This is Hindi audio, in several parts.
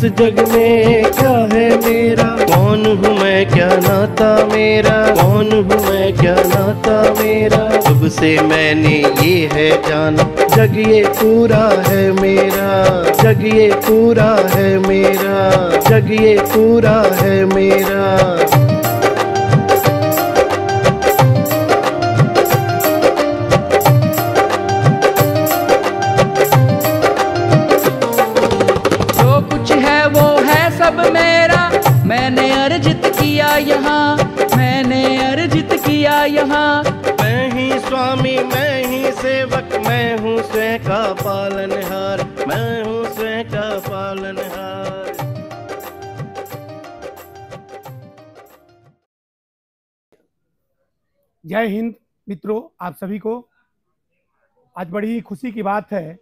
जग में क्या है मेरा, कौन हूँ मैं क्या नाता मेरा, कौन हूँ मैं क्या नाता मेरा। जब से मैंने ये है जाना, जग ये पूरा है मेरा, जग ये पूरा है मेरा, जग ये पूरा है मेरा। सब मेरा मैंने अर्जित किया यहाँ, मैंने अर्जित किया यहाँ। मैं ही स्वामी मैं ही सेवक, मैं हूँ स्वयं का पालनहार, मैं हूँ स्वयं का पालनहार। जय हिंद मित्रों, आप सभी को आज बड़ी ही खुशी की बात है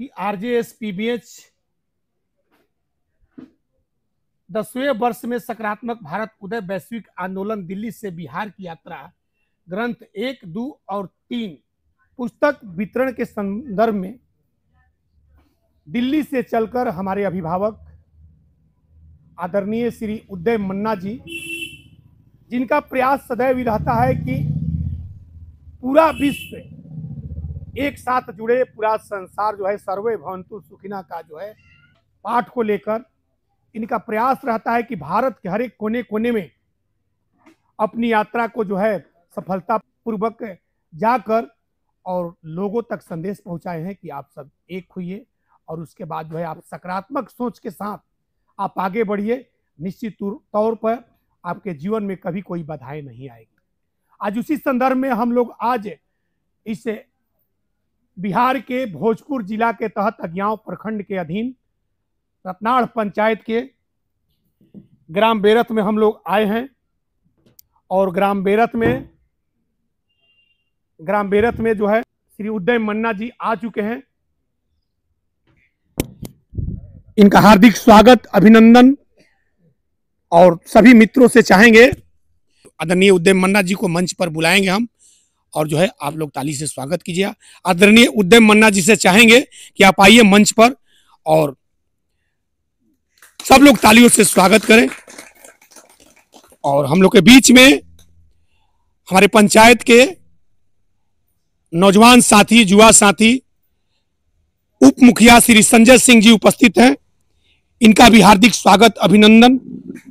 कि आरजेएस पीबीएच 10वें वर्ष में सकारात्मक भारत उदय वैश्विक आंदोलन दिल्ली से बिहार की यात्रा ग्रंथ 1, 2 और 3 पुस्तक वितरण के संदर्भ में दिल्ली से चलकर हमारे अभिभावक आदरणीय श्री उदय मन्ना जी, जिनका प्रयास सदैव रहता है कि पूरा विश्व एक साथ जुड़े, पूरा संसार जो है सर्वे भवन्तु सुखिना का जो है पाठ को लेकर इनका प्रयास रहता है कि भारत के हर एक कोने कोने में अपनी यात्रा को जो है सफलता पूर्वक जाकर और लोगों तक संदेश पहुंचाए हैं कि आप सब एक हुइए और उसके बाद जो है आप सकारात्मक सोच के साथ आप आगे बढ़िए। निश्चित तौर पर आपके जीवन में कभी कोई बाधाएं नहीं आएगी। आज उसी संदर्भ में हम लोग आज इस बिहार के भोजपुर जिला के तहत अज्ञाव प्रखंड के अधीन रत्नाड़ पंचायत के ग्राम बेरथ में हम लोग आए हैं और ग्राम बेरथ में जो है श्री उदय मन्ना जी आ चुके हैं। इनका हार्दिक स्वागत, अभिनंदन और सभी मित्रों से चाहेंगे आदरणीय उदय मन्ना जी को मंच पर बुलाएंगे हम और जो है आप लोग ताली से स्वागत कीजिए। आदरणीय उदय मन्ना जी से चाहेंगे कि आप आइए मंच पर और सब लोग तालियों से स्वागत करें। और हम लोग के बीच में हमारे पंचायत के नौजवान साथी, युवा साथी, उप मुखिया श्री संजय सिंह जी उपस्थित हैं। इनका भी हार्दिक स्वागत, अभिनंदन।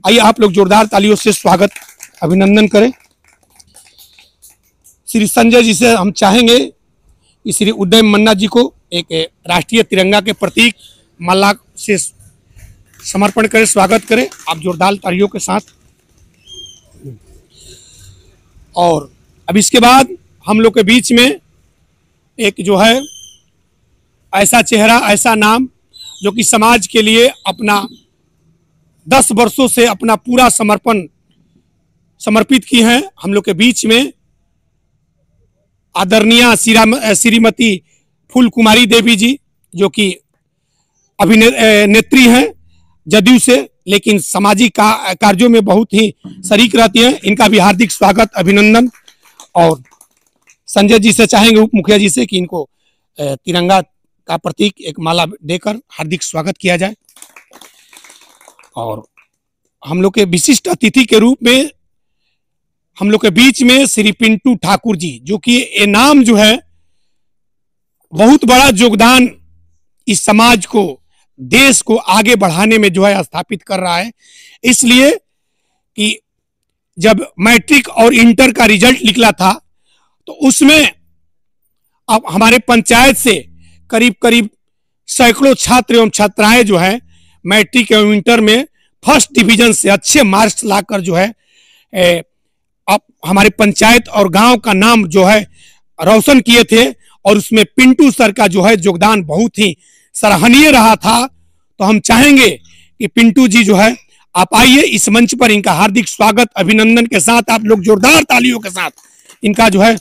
आइए आप लोग जोरदार तालियों से स्वागत अभिनंदन करें। श्री संजय जी से हम चाहेंगे कि श्री उदय मन्ना जी को एक राष्ट्रीय तिरंगा के प्रतीक माला से समर्पण करें, स्वागत करें आप जोरदार तालियों के साथ। और अब इसके बाद हम लोग के बीच में एक जो है ऐसा चेहरा, ऐसा नाम जो कि समाज के लिए अपना 10 वर्षों से अपना पूरा समर्पित की हैं। हम लोग के बीच में आदरणीय श्रीमती फूल कुमारी देवी जी, जो कि अभिनेत्री हैं जदयू से, लेकिन सामाजिक कार्यों में बहुत ही शरीक रहती हैं। इनका भी हार्दिक स्वागत, अभिनंदन। और संजय जी से चाहेंगे, उप मुखिया जी से, कि इनको तिरंगा का प्रतीक एक माला देकर हार्दिक स्वागत किया जाए। और हम लोग के विशिष्ट अतिथि के रूप में हम लोग के बीच में श्री पिंटू ठाकुर जी, जो कि ये नाम जो है बहुत बड़ा योगदान इस समाज को, देश को आगे बढ़ाने में जो है स्थापित कर रहा है। इसलिए कि जब मैट्रिक और इंटर का रिजल्ट निकला था तो उसमें अब हमारे पंचायत से करीब करीब सैकड़ों छात्र एवं छात्राएं जो है मैट्रिक एवं इंटर में फर्स्ट डिवीजन से अच्छे मार्क्स लाकर जो है अब हमारे पंचायत और गांव का नाम जो है रोशन किए थे। और उसमें पिंटू सर का जो है योगदान बहुत ही सराहनीय रहा था। तो हम चाहेंगे कि पिंटू जी जो है आप आइए इस मंच पर, इनका हार्दिक स्वागत अभिनंदन के साथ आप लोग जोरदार तालियों के साथ इनका जो है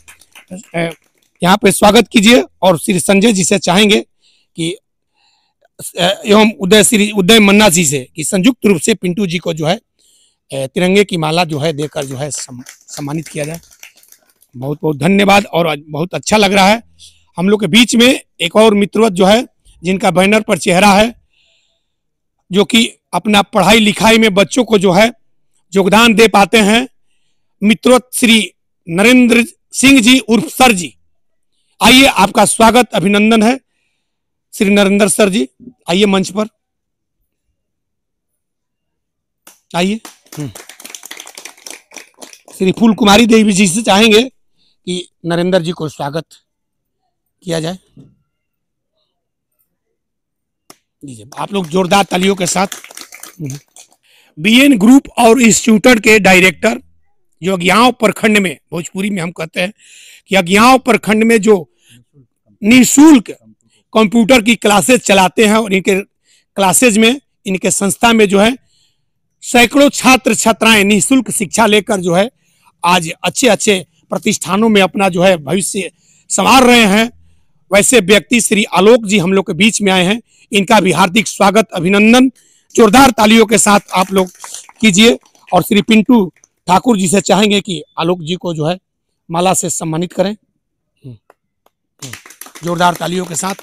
यहाँ पे स्वागत कीजिए। और श्री संजय जी से चाहेंगे कि एवं श्री उदय मन्ना जी से कि संयुक्त रूप से पिंटू जी को जो है तिरंगे की माला जो है देकर जो है सम्मानित किया जाए। बहुत बहुत धन्यवाद और बहुत अच्छा लग रहा है। हम लोग के बीच में एक और मित्रवत जो है जिनका बैनर पर चेहरा है, जो कि अपना पढ़ाई लिखाई में बच्चों को जो है योगदान दे पाते हैं, मित्रोत श्री नरेंद्र सिंह जी उर्फ सर जी। आइए, आपका स्वागत अभिनंदन है श्री नरेंद्र सर जी, आइए मंच पर आइए। श्री फूल कुमारी देवी जी से चाहेंगे कि नरेंद्र जी को स्वागत किया जाए। दीजिए आप लोग जोरदार तालियों के साथ। बीएन ग्रुप और इंस्टीट्यूट के डायरेक्टर, जो अज्ञाव प्रखंड में, भोजपुरी में हम कहते हैं कि अज्ञाव प्रखंड में जो निःशुल्क कंप्यूटर की क्लासेज चलाते हैं, और इनके क्लासेज में, इनके संस्था में जो है सैकड़ों छात्र छात्राएं निःशुल्क शिक्षा लेकर जो है आज अच्छे अच्छे प्रतिष्ठानों में अपना जो है भविष्य संवार रहे हैं। वैसे व्यक्ति श्री आलोक जी हम लोग के बीच में आए हैं, इनका भी हार्दिक स्वागत अभिनंदन जोरदार तालियों के साथ आप लोग कीजिए। और श्री पिंटू ठाकुर जी से चाहेंगे कि आलोक जी को जो है माला से सम्मानित करें, जोरदार तालियों के साथ।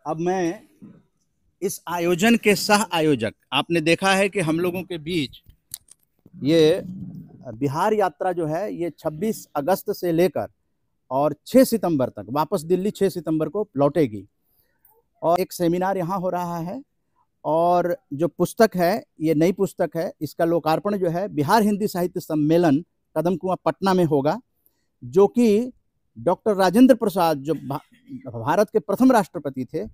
अब मैं इस आयोजन के सह आयोजक, आपने देखा है कि हम लोगों के बीच ये बिहार यात्रा जो है ये 26 अगस्त से लेकर और 6 सितंबर तक, वापस दिल्ली 6 सितंबर को लौटेगी। और एक सेमिनार यहाँ हो रहा है, और जो पुस्तक है ये नई पुस्तक है, इसका लोकार्पण जो है बिहार हिंदी साहित्य सम्मेलन कदम कुआं पटना में होगा, जो कि डॉक्टर राजेंद्र प्रसाद जो भारत के प्रथम राष्ट्रपति थे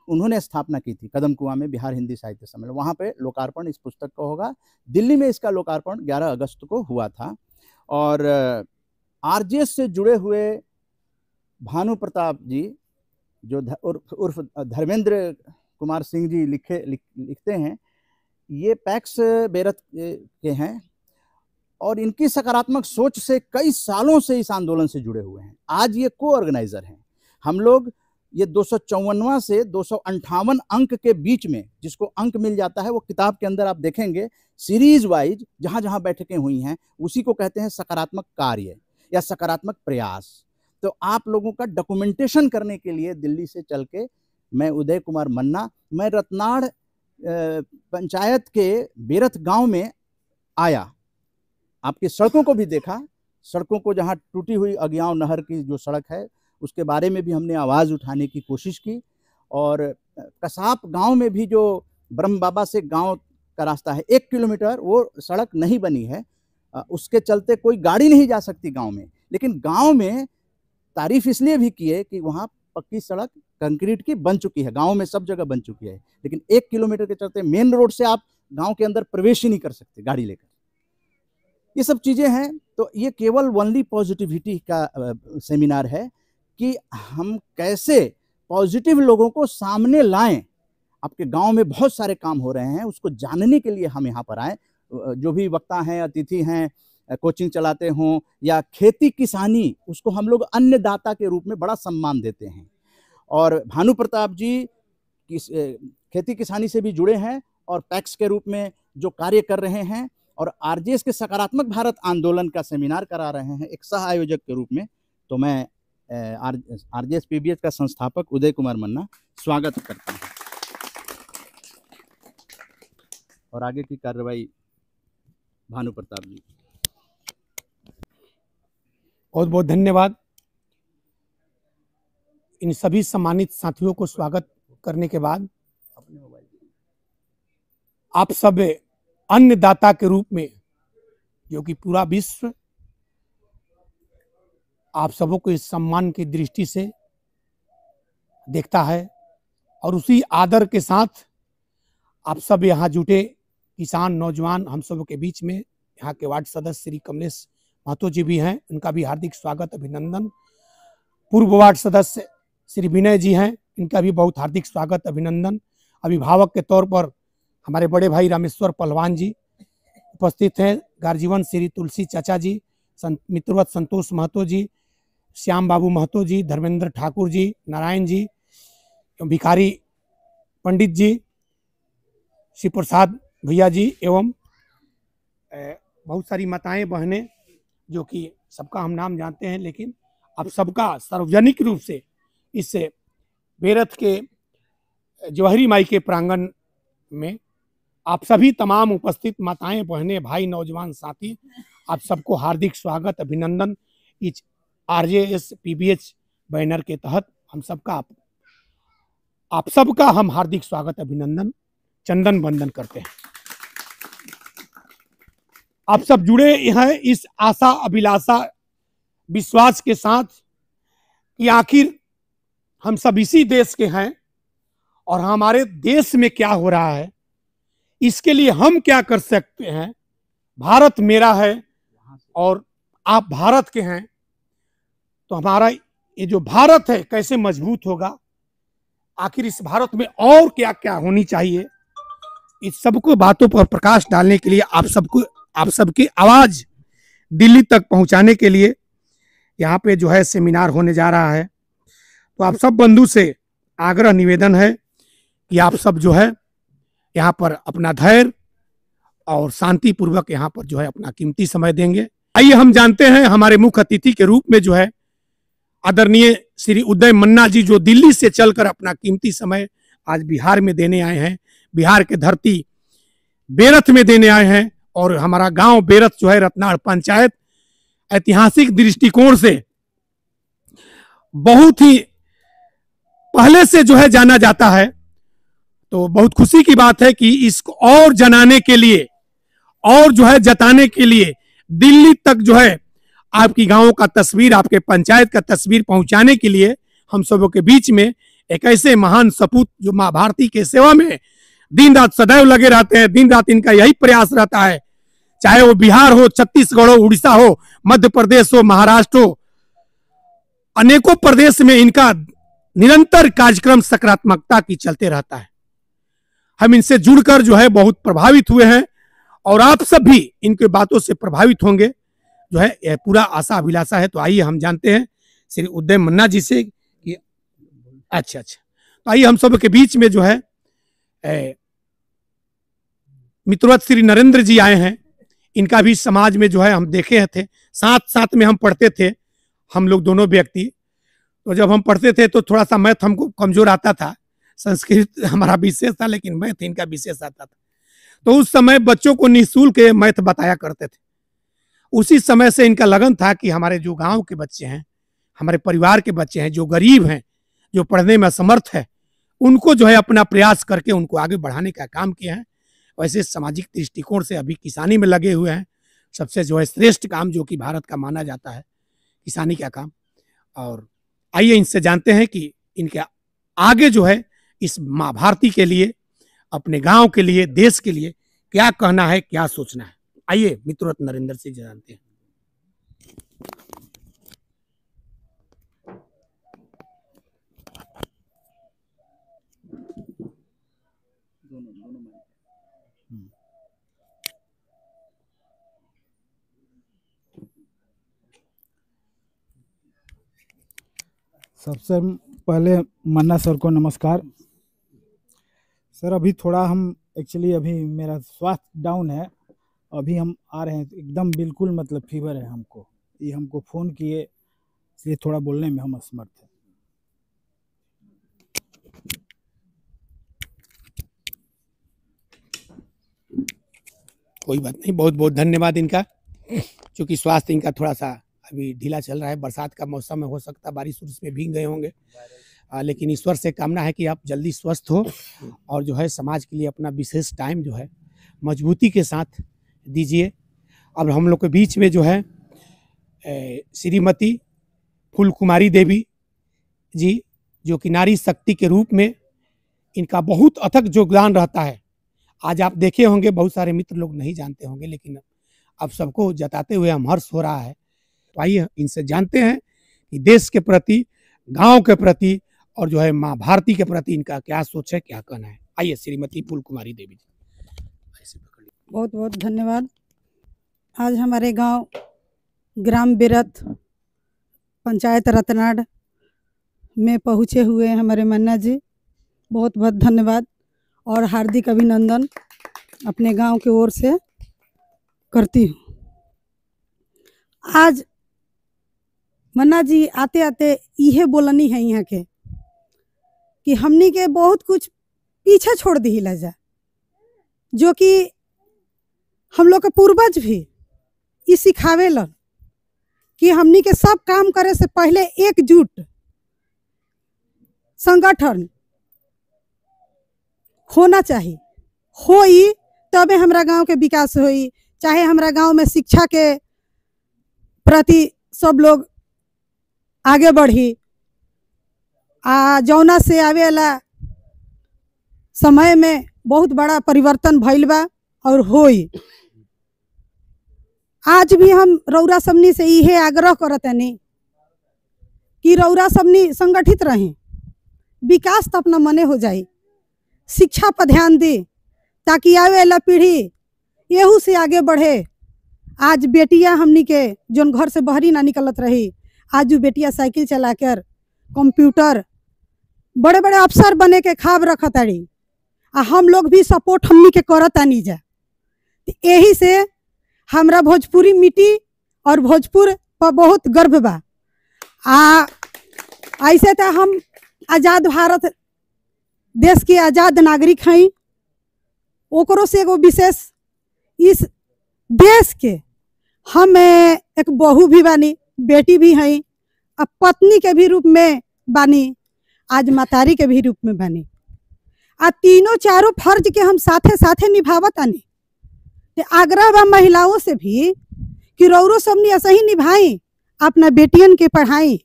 उन्होंने स्थापना की थी कदम कुआं में बिहार हिंदी साहित्य सम्मेलन। वहाँ पे लोकार्पण इस पुस्तक का होगा। दिल्ली में इसका लोकार्पण 11 अगस्त को हुआ था। और आरजेएस से जुड़े हुए भानु प्रताप जी जो उर्फ धर्मेंद्र कुमार सिंह जी लिखते हैं, ये पैक्स बेरत के हैं और इनकी सकारात्मक सोच से कई सालों से इस आंदोलन से जुड़े हुए हैं। आज ये को ऑर्गेनाइजर हैं। हम लोग ये 254वां से 258 अंक के बीच में जिसको अंक मिल जाता है, वो किताब के अंदर आप देखेंगे सीरीज वाइज जहां जहां बैठकें हुई हैं उसी को कहते हैं सकारात्मक कार्य या सकारात्मक प्रयास। तो आप लोगों का डॉक्यूमेंटेशन करने के लिए दिल्ली से चल के मैं उदय कुमार मन्ना, मैं रत्नाड़ पंचायत के बेरथ गांव में आया, आपकी सड़कों को भी देखा, सड़कों को जहां टूटी हुई अज्ञाव नहर की जो सड़क है उसके बारे में भी हमने आवाज़ उठाने की कोशिश की। और कसाप गांव में भी जो ब्रह्म बाबा से गांव का रास्ता है 1 किलोमीटर, वो सड़क नहीं बनी है, उसके चलते कोई गाड़ी नहीं जा सकती गांव में। लेकिन गांव में तारीफ इसलिए भी की है कि वहाँ पक्की सड़क कंक्रीट की बन चुकी है, गांव में सब जगह बन चुकी है। लेकिन 1 किलोमीटर के चलते मेन रोड से आप गांव के अंदर प्रवेश ही नहीं कर सकते गाड़ी लेकर। ये सब चीज़ें हैं। तो ये केवल ओनली पॉजिटिविटी का सेमिनार है कि हम कैसे पॉजिटिव लोगों को सामने लाएं। आपके गांव में बहुत सारे काम हो रहे हैं, उसको जानने के लिए हम यहाँ पर आए। जो भी वक्ता हैं, अतिथि हैं, कोचिंग चलाते हों या खेती किसानी, उसको हम लोग अन्नदाता के रूप में बड़ा सम्मान देते हैं। और भानु प्रताप जी खेती किसानी से भी जुड़े हैं और पैक्स के रूप में जो कार्य कर रहे हैं, और आरजेएस के सकारात्मक भारत आंदोलन का सेमिनार करा रहे हैं एक सह आयोजक के रूप में। तो मैं आरजेएस पीबीएच का संस्थापक उदय कुमार मन्ना स्वागत करता हूँ। और आगे की कार्रवाई भानु प्रताप जी। बहुत बहुत धन्यवाद। इन सभी सम्मानित साथियों को स्वागत करने के बाद आप सब अन्नदाता के रूप में, जो कि पूरा विश्व आप सबों को इस सम्मान की दृष्टि से देखता है, और उसी आदर के साथ आप सब यहाँ जुटे किसान नौजवान हम सबों के बीच में यहाँ के वार्ड सदस्य श्री कमलेश महतो जी भी हैं, उनका भी हार्दिक स्वागत अभिनंदन। पूर्व वार्ड सदस्य श्री विनय जी हैं, इनका भी बहुत हार्दिक स्वागत अभिनंदन। अभिभावक के तौर पर हमारे बड़े भाई रामेश्वर पहलवान जी उपस्थित हैं, गार्जीवन श्री तुलसी चाचा जी, मित्रवत संतोष महतो जी, श्याम बाबू महतो जी, धर्मेंद्र ठाकुर जी, नारायण जी, भिखारी पंडित जी, शिव प्रसाद भैया जी, एवं बहुत सारी माताएं बहनें जो कि सबका हम नाम जानते हैं, लेकिन अब सबका सार्वजनिक रूप से इससे बेरथ के जवाहरी माई के प्रांगण में आप सभी तमाम उपस्थित माताएं, बहनें, भाई, नौजवान साथी, आप सबको हार्दिक स्वागत, अभिनंदन। इस RJS PBH बैनर के तहत हम सबका आप सबका हम हार्दिक स्वागत, अभिनंदन, चंदन वंदन करते हैं। आप सब जुड़े हैं इस आशा, अभिलाषा, विश्वास के साथ कि आखिर हम सब इसी देश के हैं और हमारे देश में क्या हो रहा है, इसके लिए हम क्या कर सकते हैं। भारत मेरा है और आप भारत के हैं, तो हमारा ये जो भारत है कैसे मजबूत होगा, आखिर इस भारत में और क्या क्या होनी चाहिए, इस सबको बातों पर प्रकाश डालने के लिए आप सबकी आवाज दिल्ली तक पहुंचाने के लिए यहाँ पे जो है सेमिनार होने जा रहा है। तो आप सब बंधु से आग्रह निवेदन है कि आप सब जो है यहाँ पर अपना धैर्य और शांति पूर्वक यहाँ पर जो है अपना कीमती समय देंगे। आइए हम जानते हैं हमारे मुख्य अतिथि के रूप में जो है आदरणीय श्री उदय मन्ना जी, जो दिल्ली से चलकर अपना कीमती समय आज बिहार में देने आए हैं, बिहार के धरती बेरथ में देने आए हैं। और हमारा गांव बेरथ जो है रत्नाड़ पंचायत ऐतिहासिक दृष्टिकोण से बहुत ही पहले से जो है जाना जाता है। तो बहुत खुशी की बात है कि इसको और जनाने के लिए और जो है जताने के लिए दिल्ली तक जो है आपकी गांवों का तस्वीर, आपके पंचायत का तस्वीर पहुंचाने के लिए हम सबों के बीच में एक ऐसे महान सपूत जो मां भारती के सेवा में दिन रात सदैव लगे रहते हैं। दिन रात इनका यही प्रयास रहता है, चाहे वो बिहार हो, छत्तीसगढ़ हो, उड़ीसा हो, मध्य प्रदेश हो, महाराष्ट्र हो, अनेकों प्रदेश में इनका निरंतर कार्यक्रम सकारात्मकता की चलते रहता है। हम इनसे जुड़कर जो है बहुत प्रभावित हुए हैं और आप सब भी इनके बातों से प्रभावित होंगे, जो है यह पूरा आशा अभिलाषा है। तो आइए हम जानते हैं श्री उदय मन्ना जी से कि अच्छा तो आइए हम सब के बीच में जो है मित्रवत श्री नरेंद्र जी आए हैं। इनका भी समाज में जो है हम देखे थे, साथ में हम पढ़ते थे हम लोग दोनों व्यक्ति। तो जब हम पढ़ते थे तो थोड़ा सा मैथ हमको कमजोर आता था, संस्कृत हमारा विशेष था, लेकिन मैथ इनका विशेष आता था। तो उस समय बच्चों को निःशुल्क मैथ बताया करते थे। उसी समय से इनका लगन था कि हमारे जो गांव के बच्चे हैं, हमारे परिवार के बच्चे हैं, जो गरीब हैं, जो पढ़ने में असमर्थ है, उनको जो है अपना प्रयास करके उनको आगे बढ़ाने का काम किया है। वैसे सामाजिक दृष्टिकोण से अभी किसानी में लगे हुए हैं, सबसे जो है श्रेष्ठ काम जो कि भारत का माना जाता है किसानी का काम। और आइए इनसे जानते हैं कि इनके आगे जो है इस माँ भारती के लिए, अपने गांव के लिए, देश के लिए क्या कहना है, क्या सोचना है। आइए मित्रवत नरेंद्र से जानते हैं। सबसे पहले मन्ना सर को नमस्कार। सर अभी थोड़ा अभी मेरा स्वास्थ्य डाउन है, अभी हम आ रहे हैं एकदम बिल्कुल मतलब फीवर है हमको, ये हमको फ़ोन किए, इसलिए थोड़ा बोलने में हम असमर्थ हैं। कोई बात नहीं, बहुत बहुत धन्यवाद इनका। क्योंकि स्वास्थ्य इनका थोड़ा सा अभी ढीला चल रहा है, बरसात का मौसम में हो सकता है बारिश उरिश में भीग गए होंगे, लेकिन ईश्वर से कामना है कि आप जल्दी स्वस्थ हो और जो है समाज के लिए अपना विशेष टाइम जो है मजबूती के साथ दीजिए। अब हम लोग के बीच में जो है श्रीमती फूल कुमारी देवी जी, जो कि नारी शक्ति के रूप में इनका बहुत अथक योगदान रहता है। आज आप देखे होंगे, बहुत सारे मित्र लोग नहीं जानते होंगे, लेकिन अब सबको जताते हुए हम हर्ष हो रहा है। तो आइए इनसे जानते हैं कि देश के प्रति, गांव के प्रति और जो है माँ भारती के प्रति इनका क्या सोच है, क्या कहना है। आइए श्रीमती फूल कुमारी देवी जी। बहुत बहुत धन्यवाद। आज हमारे गांव ग्राम बेरथ पंचायत रत्नाड़ में पहुँचे हुए हमारे मन्ना जी, बहुत बहुत धन्यवाद और हार्दिक अभिनंदन अपने गांव की ओर से करती हूँ। आज मन्ना जी आते आते इहे बोलनी है यहाँ के कि हमनी के बहुत कुछ पीछे छोड़ दी जा, जो कि हम लोग के पूर्वज भी ये सिखावेलन कि हमनी के सब काम करे से पहले एकजुट संगठन होना चाहिए। होई तबे हमरा गांव के विकास होई। चाहे हमरा गांव में शिक्षा के प्रति सब लोग आगे बढ़ी। जौना से आवेला समय में बहुत बड़ा परिवर्तन भइल बा और होई। आज भी हम रौरा सबनी से इहे आग्रह करतनी कि रौरा सबनी संगठित रहें, विकास तो अपना मने हो जाए। शिक्षा पर ध्यान दे ताकि आवे वाला पीढ़ी यहू से आगे बढ़े। आज बेटियां हमनी के जोन घर से बहरी ना निकलत रही, आज वो बेटियां साइकिल चलाकर कंप्यूटर बड़े बड़े अफसर बने के ख्वाब रखताड़ी। हम लोग भी सपोर्ट हमनी के करतानी जा। यही से हमरा भोजपुरी मिट्टी और भोजपुर पर बहुत गर्व बा। ऐसे तो हम आज़ाद भारत देश के आज़ाद नागरिक हैं। ओकरो से एगो विशेष इस देश के हम एक बहू भी बानी, बेटी भी हैं, अब पत्नी के भी रूप में बानी, आज मतारी के भी रूप में बानी। तीनों चारों फर्ज के हम साथे साथे निभावत आनी। आग्रह बा महिलाओं से भी कि रौरो सबनी ऐसा ही निभाई, अपना बेटियन के पढ़ाई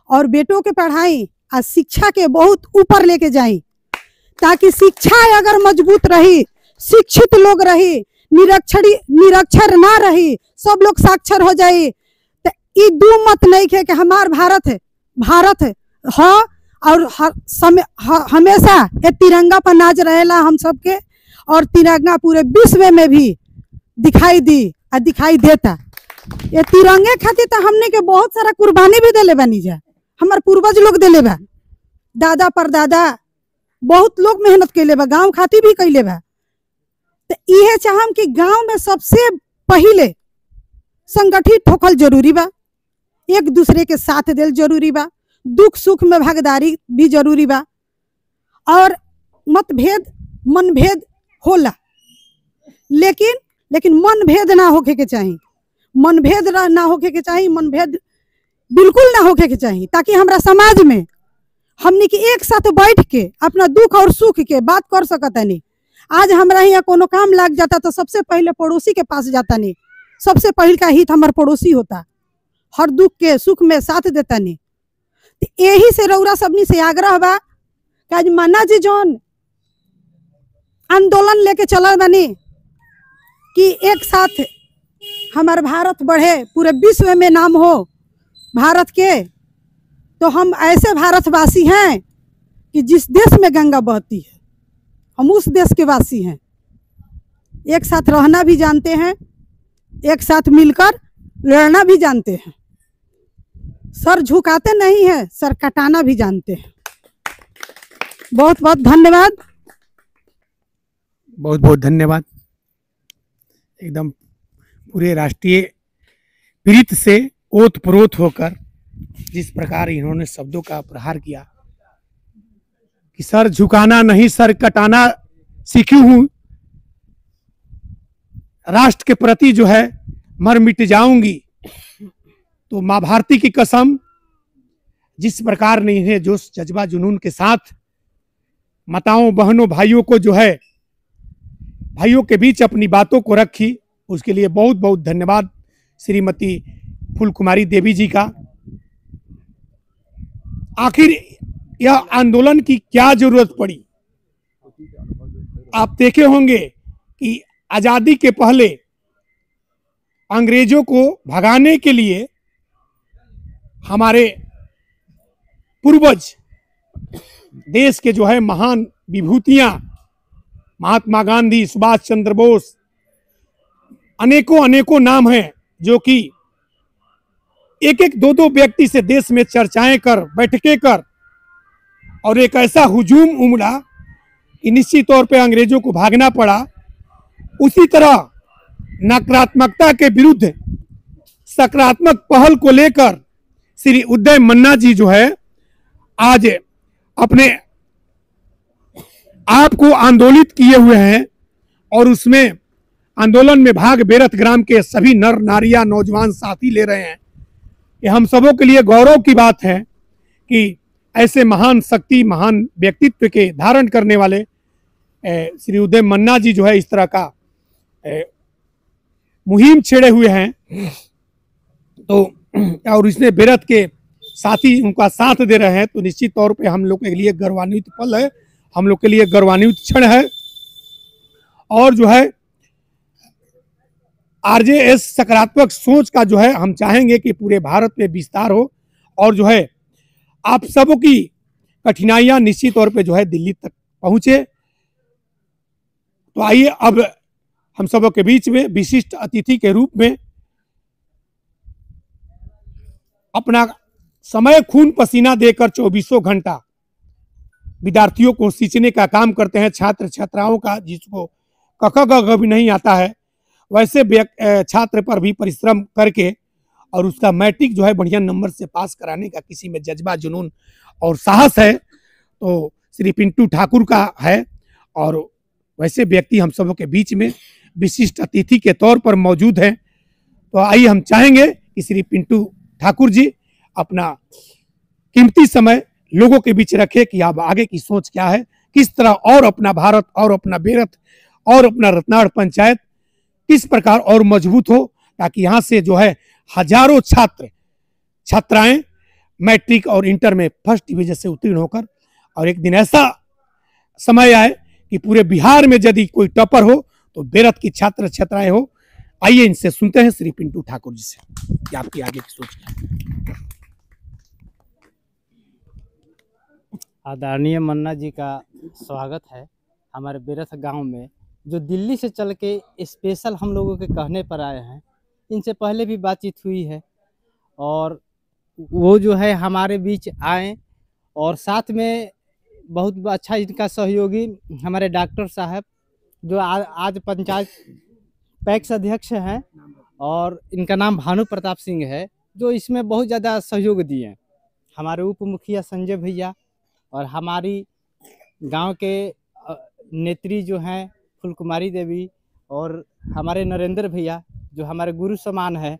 और बेटों के पढ़ाई और शिक्षा के बहुत ऊपर लेके जाई, ताकि शिक्षा अगर मजबूत रही, शिक्षित लोग रही, निरक्षर ना रही, सब लोग साक्षर हो जाए, तो ये दू मत नहीं है कि हमार भारत है हाँ। और हमेशा ये तिरंगा पर नाच रहेला हम सबके, और तिरंगा पूरे विश्व में भी दिखाई दी और दिखाई देता। ये तिरंगे खातिर तो हमने के बहुत सारा कुर्बानी भी देले बानी जा। हमार पूर्वज लोग देले बा, दादा परदादा बहुत लोग मेहनत कैले बा, गांव खातिर भी कैले बा। तो यह चाहम कि गांव में सबसे पहले संगठित होखल जरूरी बा, एक दूसरे के साथ देल जरूरी बा, दुख सुख में भागीदारी भी जरूरी बा। और मतभेद मनभेद होला, लेकिन मनभेद ना होके के चाहिए। मनभेद ना होके के चाहिए, मनभेद बिल्कुल ना होके के चाहिए, ताकि हमरा समाज में हमनी के एक साथ बैठ के अपना दुख और सुख के बात कर सकता नहीं। आज हमरा यहाँ कोनो काम लग जाता तो सबसे पहले पड़ोसी के पास जाता नहीं, सबसे पहले का हित हमार पड़ोसी होता, हर दुख के सुख में साथ देता नहीं। तो यही से रौरा सबनी से आग्रह बा कि आज मन्ना जी जौन आंदोलन लेके चल बनी कि एक साथ हमार भारत बढ़े, पूरे विश्व में नाम हो भारत के, तो हम ऐसे भारतवासी हैं कि जिस देश में गंगा बहती है हम उस देश के वासी हैं। एक साथ रहना भी जानते हैं, एक साथ मिलकर लड़ना भी जानते हैं, सर झुकाते नहीं हैं, सर कटाना भी जानते हैं। बहुत बहुत धन्यवाद। बहुत बहुत धन्यवाद। एकदम पूरे राष्ट्रीय प्रीत से ओत प्रोत होकर जिस प्रकार इन्होंने शब्दों का प्रहार किया कि सर झुकाना नहीं सर कटाना सीखी हूं, राष्ट्र के प्रति जो है मर मिट जाऊंगी। तो मां भारती की कसम, जिस प्रकार ने इन्हें जोश जज्बा जुनून के साथ माताओं बहनों भाइयों को जो है भाइयों के बीच अपनी बातों को रखी, उसके लिए बहुत बहुत धन्यवाद श्रीमती फूल कुमारी देवी जी का। आखिर यह आंदोलन की क्या जरूरत पड़ी? आप देखे होंगे कि आजादी के पहले अंग्रेजों को भगाने के लिए हमारे पूर्वज देश के जो है महान विभूतियां, महात्मा गांधी, सुभाष चंद्र बोस, अनेकों नाम हैं, जो कि एक एक दो दो व्यक्ति से देश में चर्चाएं कर, बैठकें कर, और एक ऐसा हुजूम उमड़ा कि निश्चित तौर पे अंग्रेजों को भागना पड़ा। उसी तरह नकारात्मकता के विरुद्ध सकारात्मक पहल को लेकर श्री उदय मन्ना जी जो है आज अपने आप को आंदोलित किए हुए हैं और उसमें आंदोलन में भाग बेरथ ग्राम के सभी नर नारियां नौजवान साथी ले रहे हैं। ये हम सबों के लिए गौरव की बात है कि ऐसे महान शक्ति महान व्यक्तित्व के धारण करने वाले श्री उदय मन्ना जी जो है इस तरह का मुहिम छेड़े हुए हैं, तो और इसने बेरथ के साथी उनका साथ दे रहे हैं, तो निश्चित तौर पे हम लोग के लिए गौरवान्वित पल है, हम लोग के लिए गौरवान्वित क्षण है। और जो है आरजेएस सकारात्मक सोच का जो है हम चाहेंगे कि पूरे भारत में विस्तार हो और जो है आप सबों की कठिनाइयां निश्चित तौर पे जो है दिल्ली तक पहुंचे। तो आइए अब हम सबों के बीच में विशिष्ट अतिथि के रूप में अपना समय खून पसीना देकर 24 घंटा विद्यार्थियों को सींचने का काम करते हैं, छात्र छात्राओं का जिसको क ख ग भी नहीं आता है वैसे छात्र पर भी परिश्रम करके और उसका मैट्रिक जो है बढ़िया नंबर से पास कराने का किसी में जज्बा जुनून और साहस है तो श्री पिंटू ठाकुर का है। और वैसे व्यक्ति हम सबों के बीच में विशिष्ट अतिथि के तौर पर मौजूद हैं। तो आइए हम चाहेंगे कि श्री पिंटू ठाकुर जी अपना कीमती समय लोगों के बीच रखे कि अब आगे की सोच क्या है, किस तरह और अपना भारत और अपना बेरथ और अपना रत्नाड़ पंचायत किस प्रकार और मजबूत हो, ताकि यहाँ से जो है हजारों छात्र छात्राएं मैट्रिक और इंटर में फर्स्ट डिवीजन से उत्तीर्ण होकर और एक दिन ऐसा समय आए कि पूरे बिहार में यदि कोई टॉपर हो तो बेरथ की छात्र छात्राएं हो। आइए इनसे सुनते हैं श्री पिंटू ठाकुर जी से कि आपकी आगे की सोच क्या है। आदरणीय मन्ना जी का स्वागत है हमारे बेरथ गांव में, जो दिल्ली से चल के स्पेशल हम लोगों के कहने पर आए हैं। इनसे पहले भी बातचीत हुई है और वो जो है हमारे बीच आए और साथ में बहुत अच्छा इनका सहयोगी हमारे डॉक्टर साहब जो आज पंचायत पैक्स अध्यक्ष हैं और इनका नाम भानु प्रताप सिंह है, जो इसमें बहुत ज़्यादा सहयोग दिए। हमारे उप मुखिया संजय भैया और हमारी गांव के नेत्री जो हैं फूल कुमारी देवी और हमारे नरेंद्र भैया जो हमारे गुरु समान है।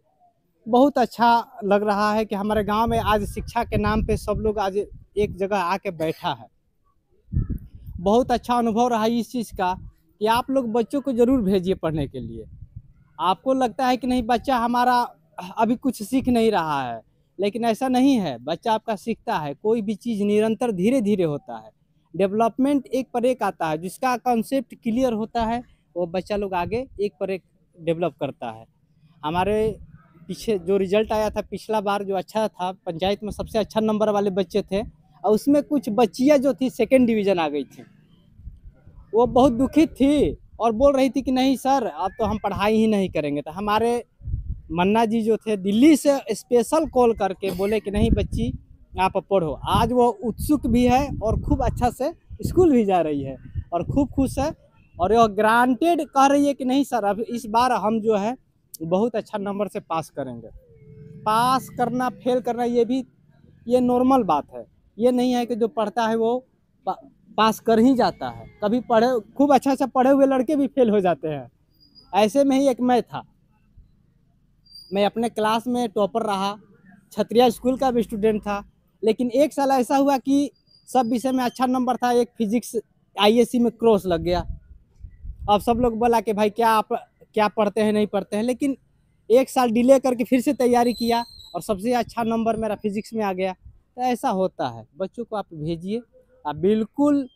बहुत अच्छा लग रहा है कि हमारे गांव में आज शिक्षा के नाम पे सब लोग आज एक जगह आके बैठा है। बहुत अच्छा अनुभव रहा इस चीज़ का कि आप लोग बच्चों को ज़रूर भेजिए पढ़ने के लिए। आपको लगता है कि नहीं बच्चा हमारा अभी कुछ सीख नहीं रहा है, लेकिन ऐसा नहीं है, बच्चा आपका सीखता है। कोई भी चीज़ निरंतर धीरे धीरे होता है, डेवलपमेंट एक पर एक आता है। जिसका कॉन्सेप्ट क्लियर होता है वो बच्चा लोग आगे एक पर एक डेवलप करता है। हमारे पीछे जो रिजल्ट आया था पिछला बार जो अच्छा था, पंचायत में सबसे अच्छा नंबर वाले बच्चे थे और उसमें कुछ बच्चियाँ जो थी 2nd डिवीज़न आ गई थी। वो बहुत दुखित थी और बोल रही थी कि नहीं सर अब तो हम पढ़ाई ही नहीं करेंगे। तो हमारे मन्ना जी जो थे दिल्ली से स्पेशल कॉल करके बोले कि नहीं बच्ची आप पढ़ो। आज वो उत्सुक भी है और खूब अच्छा से स्कूल भी जा रही है और खूब खुश है और यह ग्रांटेड कह रही है कि नहीं सर अब इस बार हम जो है बहुत अच्छा नंबर से पास करेंगे। पास करना फेल करना ये नॉर्मल बात है। ये नहीं है कि जो पढ़ता है वो पास कर ही जाता है। कभी खूब अच्छा से पढ़े हुए लड़के भी फेल हो जाते हैं। ऐसे में ही एक मैं था, मैं अपने क्लास में टॉपर रहा, छतरिया स्कूल का भी स्टूडेंट था। लेकिन एक साल ऐसा हुआ कि सब विषय में अच्छा नंबर था, एक फिजिक्स आईएससी में क्रॉस लग गया। अब सब लोग बोला कि भाई क्या पढ़ते हैं नहीं पढ़ते हैं, लेकिन एक साल डिले करके फिर से तैयारी किया और सबसे अच्छा नंबर मेरा फिजिक्स में आ गया। तो ऐसा होता है, बच्चों को आप भेजिए, आप बिल्कुल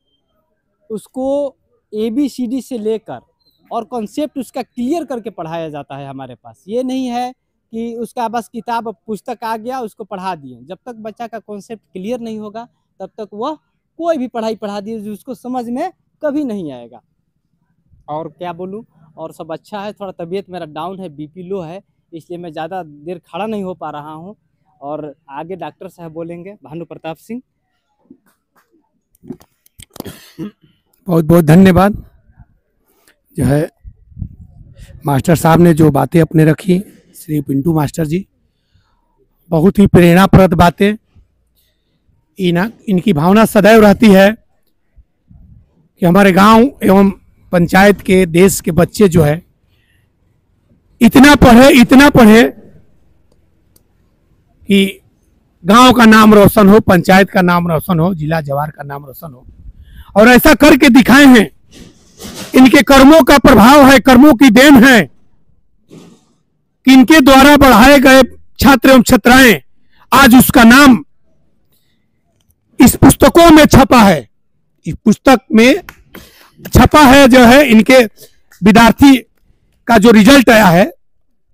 उसको ABCD से लेकर और कॉन्सेप्ट उसका क्लियर करके पढ़ाया जाता है हमारे पास। ये नहीं है कि उसका बस किताब पुस्तक आ गया उसको पढ़ा दिए। जब तक बच्चा का कॉन्सेप्ट क्लियर नहीं होगा तब तक वह कोई भी पढ़ाई पढ़ा दिए जो उसको समझ में कभी नहीं आएगा। और क्या बोलूँ, और सब अच्छा है। थोड़ा तबीयत मेरा डाउन है, BP लो है, इसलिए मैं ज़्यादा देर खड़ा नहीं हो पा रहा हूँ। और आगे डॉक्टर साहब बोलेंगे, भानु प्रताप सिंह। बहुत बहुत धन्यवाद। जो है मास्टर साहब ने जो बातें अपने रखी, श्री पिंटू मास्टर जी बहुत ही प्रेरणाप्रद बातें। इनकी भावना सदैव रहती है कि हमारे गांव एवं पंचायत के, देश के बच्चे जो है इतना पढ़े कि गांव का नाम रोशन हो, पंचायत का नाम रोशन हो, जिला जवार का नाम रोशन हो, और ऐसा करके दिखाए हैं। इनके कर्मों का प्रभाव है, कर्मों की देन है कि इनके द्वारा बढ़ाए गए छात्र एवं छात्राएं आज उसका नाम इस पुस्तकों में छपा है। इस पुस्तक में छपा है जो है इनके विद्यार्थी का जो रिजल्ट आया है,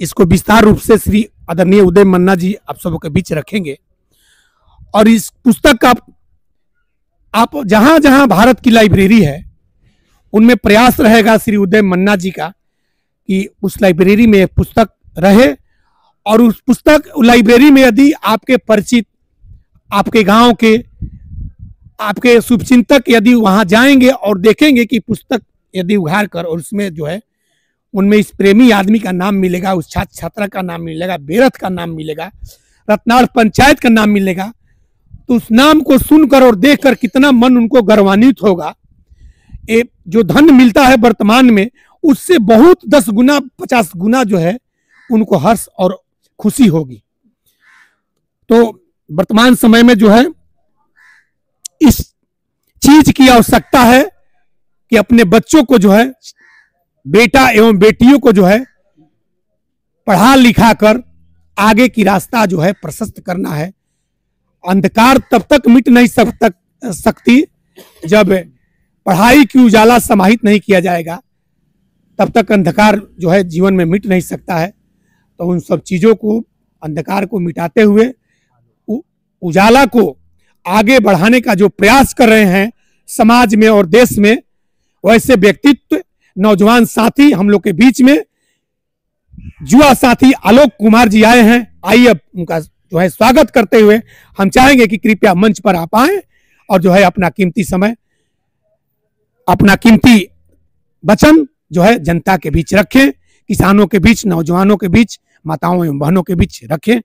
इसको विस्तार रूप से श्री आदरणीय उदय मन्ना जी आप सबों के बीच रखेंगे। और इस पुस्तक का आप जहां जहां भारत की लाइब्रेरी है उनमें प्रयास रहेगा श्री उदय मन्ना जी का कि उस लाइब्रेरी में पुस्तक रहे, और उस पुस्तक लाइब्रेरी में यदि आपके परिचित, आपके गांव के, आपके शुभचिंतक यदि वहां जाएंगे और देखेंगे कि पुस्तक यदि उघाड़ कर और उसमें जो है उनमें इस प्रेमी आदमी का नाम मिलेगा, उस छात्र छात्रा का नाम मिलेगा, बेरथ का नाम मिलेगा, रत्नाड़ पंचायत का नाम मिलेगा, तो उस नाम को सुनकर और देखकर कितना मन उनको गर्वान्वित होगा। जो धन मिलता है वर्तमान में उससे बहुत 10 गुना 50 गुना जो है उनको हर्ष और खुशी होगी। तो वर्तमान समय में जो है इस चीज की आवश्यकता है कि अपने बच्चों को जो है, बेटा एवं बेटियों को जो है पढ़ा लिखा कर आगे की रास्ता जो है प्रशस्त करना है। अंधकार तब तक मिट नहीं सकती जब पढ़ाई की उजाला समाहित नहीं किया जाएगा, तब तक अंधकार जो है जीवन में मिट नहीं सकता है। तो उन सब चीजों को, अंधकार को मिटाते हुए उजाला को आगे बढ़ाने का जो प्रयास कर रहे हैं समाज में और देश में, वैसे व्यक्तित्व नौजवान साथी हम लोग के बीच में युवा साथी आलोक कुमार जी आए हैं। आइए उनका जो है स्वागत करते हुए हम चाहेंगे कि कृपया मंच पर आप आए और जो है अपना कीमती समय, अपना कीमती वचन जो है जनता के बीच रखें, किसानों के बीच, नौजवानों के बीच, माताओं एवं बहनों के बीच रखें।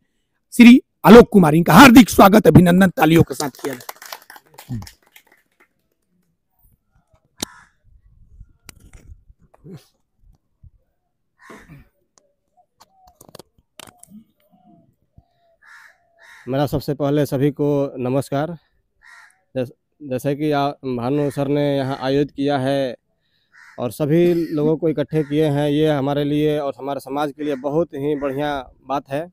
श्री आलोक कुमार, इनका हार्दिक स्वागत, अभिनंदन तालियों के साथ किया जाए। मेरा सबसे पहले सभी को नमस्कार। जैसे कि भानु सर ने यहाँ आयोजित किया है और सभी लोगों को इकट्ठे किए हैं, ये हमारे लिए और हमारे समाज के लिए बहुत ही बढ़िया बात है,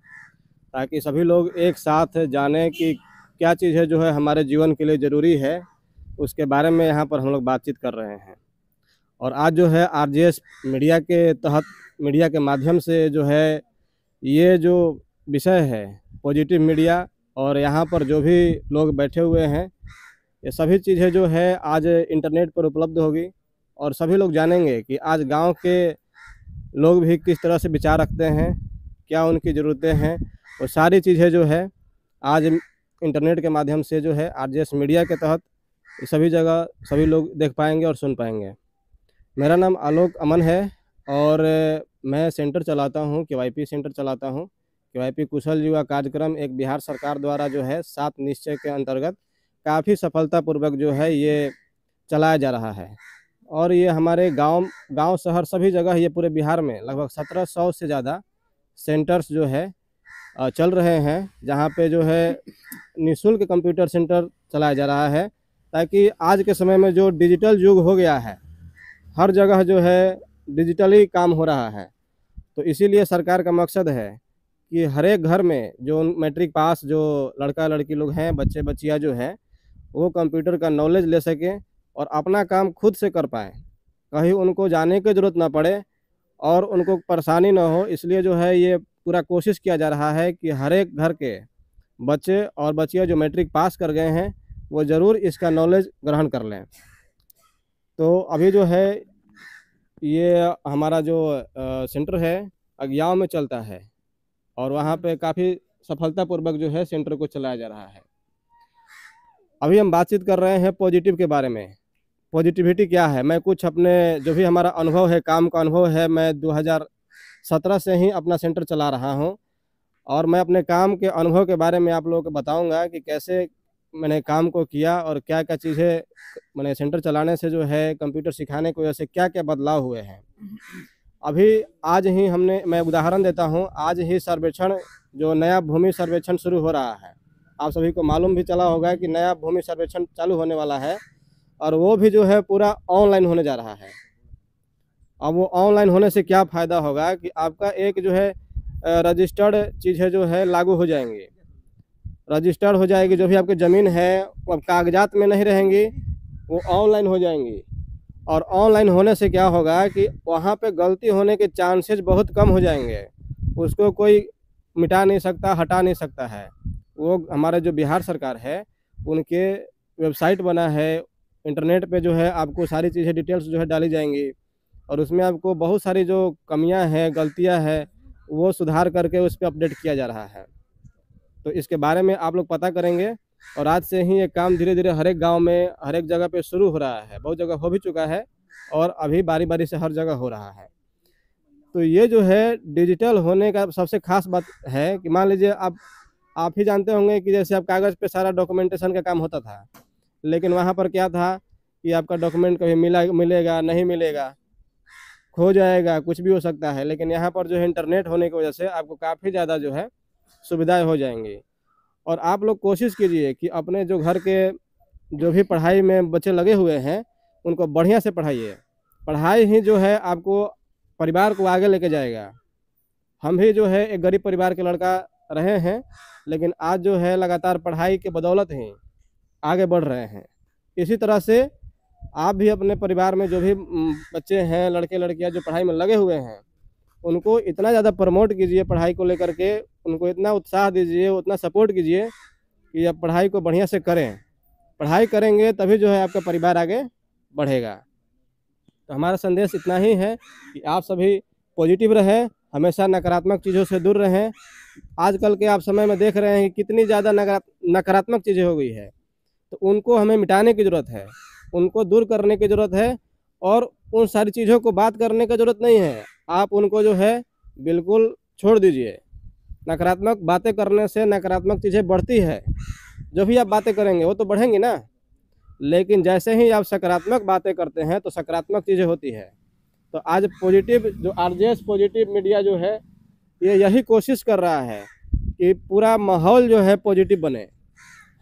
ताकि सभी लोग एक साथ जाने कि क्या चीज़ है जो है हमारे जीवन के लिए ज़रूरी है, उसके बारे में यहाँ पर हम लोग बातचीत कर रहे हैं। और आज जो है आरजेएस मीडिया के तहत, मीडिया के माध्यम से जो है ये जो विषय है पॉजिटिव मीडिया, और यहाँ पर जो भी लोग बैठे हुए हैं, ये सभी चीज़ें जो है आज इंटरनेट पर उपलब्ध होगी और सभी लोग जानेंगे कि आज गांव के लोग भी किस तरह से विचार रखते हैं, क्या उनकी ज़रूरतें हैं। वो सारी चीज़ें जो है आज इंटरनेट के माध्यम से जो है आरजेएस मीडिया के तहत सभी जगह सभी लोग देख पाएंगे और सुन पाएंगे। मेरा नाम आलोक अमन है और मैं सेंटर चलाता हूँ, केवाईपी सेंटर चलाता हूँ। केवाईपी कुशल युवा कार्यक्रम एक बिहार सरकार द्वारा जो है 7 निश्चय के अंतर्गत काफ़ी सफलतापूर्वक जो है ये चलाया जा रहा है। और ये हमारे गांव शहर सभी जगह, ये पूरे बिहार में लगभग 1700 से ज़्यादा सेंटर्स जो है चल रहे हैं, जहां पे जो है निःशुल्क कंप्यूटर सेंटर चलाया जा रहा है, ताकि आज के समय में जो डिजिटल युग हो गया है, हर जगह जो है डिजिटली काम हो रहा है। तो इसीलिए सरकार का मकसद है कि हर एक घर में जो मैट्रिक पास जो लड़का लड़की लोग हैं, बच्चे बच्चियाँ जो है, वो कंप्यूटर का नॉलेज ले सकें और अपना काम खुद से कर पाएँ, कहीं उनको जाने की ज़रूरत ना पड़े और उनको परेशानी ना हो। इसलिए जो है ये पूरा कोशिश किया जा रहा है कि हर एक घर के बच्चे और बच्चियाँ जो मैट्रिक पास कर गए हैं वो ज़रूर इसका नॉलेज ग्रहण कर लें। तो अभी जो है ये हमारा जो सेंटर है अज्ञाव में चलता है और वहाँ पे काफ़ी सफलतापूर्वक जो है सेंटर को चलाया जा रहा है। अभी हम बातचीत कर रहे हैं पॉजिटिव के बारे में। पॉजिटिविटी क्या है, मैं कुछ अपने जो भी हमारा अनुभव है, काम का अनुभव है, मैं 2017 से ही अपना सेंटर चला रहा हूं और मैं अपने काम के अनुभव के बारे में आप लोगों को बताऊंगा कि कैसे मैंने काम को किया और क्या क्या चीज़ें मैंने सेंटर चलाने से जो है कंप्यूटर सिखाने की वजह से क्या क्या बदलाव हुए हैं। अभी आज ही मैं उदाहरण देता हूं, आज ही सर्वेक्षण जो नया भूमि सर्वेक्षण शुरू हो रहा है, आप सभी को मालूम भी चला होगा कि नया भूमि सर्वेक्षण चालू होने वाला है और वो भी जो है पूरा ऑनलाइन होने जा रहा है। अब वो ऑनलाइन होने से क्या फ़ायदा होगा कि आपका एक जो है रजिस्टर्ड चीज़ें जो है लागू हो जाएंगी, रजिस्टर्ड हो जाएगी। जो भी आपकी ज़मीन है वो अब कागजात में नहीं रहेंगी, वो ऑनलाइन हो जाएंगी। और ऑनलाइन होने से क्या होगा कि वहाँ पे गलती होने के चांसेस बहुत कम हो जाएंगे, उसको कोई मिटा नहीं सकता, हटा नहीं सकता है। वो हमारे जो बिहार सरकार है उनके वेबसाइट बना है, इंटरनेट पे जो है आपको सारी चीज़ें डिटेल्स जो है डाली जाएंगी और उसमें आपको बहुत सारी जो कमियां हैं, गलतियां हैं, वो सुधार करके उस पर अपडेट किया जा रहा है। तो इसके बारे में आप लोग पता करेंगे और आज से ही ये काम धीरे धीरे हर एक गाँव में, हर एक जगह पे शुरू हो रहा है। बहुत जगह हो भी चुका है और अभी बारी बारी से हर जगह हो रहा है। तो ये जो है डिजिटल होने का सबसे खास बात है कि मान लीजिए आप ही जानते होंगे कि जैसे आप कागज़ पे सारा डॉक्यूमेंटेशन का काम होता था, लेकिन वहाँ पर क्या था कि आपका डॉक्यूमेंट कभी मिलेगा नहीं मिलेगा, खो जाएगा, कुछ भी हो सकता है। लेकिन यहाँ पर जो है इंटरनेट होने की वजह से आपको काफ़ी ज़्यादा जो है सुविधाएं हो जाएंगी। और आप लोग कोशिश कीजिए कि अपने जो घर के जो भी पढ़ाई में बच्चे लगे हुए हैं उनको बढ़िया से पढ़ाइए। पढ़ाई ही जो है आपको परिवार को आगे लेके जाएगा। हम भी जो है एक गरीब परिवार के लड़का रहे हैं, लेकिन आज जो है लगातार पढ़ाई के बदौलत ही आगे बढ़ रहे हैं। इसी तरह से आप भी अपने परिवार में जो भी बच्चे हैं, लड़के लड़कियां जो पढ़ाई में लगे हुए हैं, उनको इतना ज़्यादा प्रमोट कीजिए पढ़ाई को लेकर के, उनको इतना उत्साह दीजिए, उतना सपोर्ट कीजिए कि आप पढ़ाई को बढ़िया से करें। पढ़ाई करेंगे तभी जो है आपका परिवार आगे बढ़ेगा। तो हमारा संदेश इतना ही है कि आप सभी पॉजिटिव रहें, हमेशा नकारात्मक चीज़ों से दूर रहें। आजकल के आप समय में देख रहे हैं कि कितनी ज़्यादा नकारात्मक चीज़ें हो गई है, तो उनको हमें मिटाने की ज़रूरत है, उनको दूर करने की ज़रूरत है और उन सारी चीज़ों को बात करने की ज़रूरत नहीं है। आप उनको जो है बिल्कुल छोड़ दीजिए। नकारात्मक बातें करने से नकारात्मक चीज़ें बढ़ती है। जो भी आप बातें करेंगे वो तो बढ़ेंगी ना, लेकिन जैसे ही आप सकारात्मक बातें करते हैं तो सकारात्मक चीज़ें होती है। तो आज पॉजिटिव जो आरजेएस पॉजिटिव मीडिया जो है ये यही कोशिश कर रहा है कि पूरा माहौल जो है पॉजिटिव बने,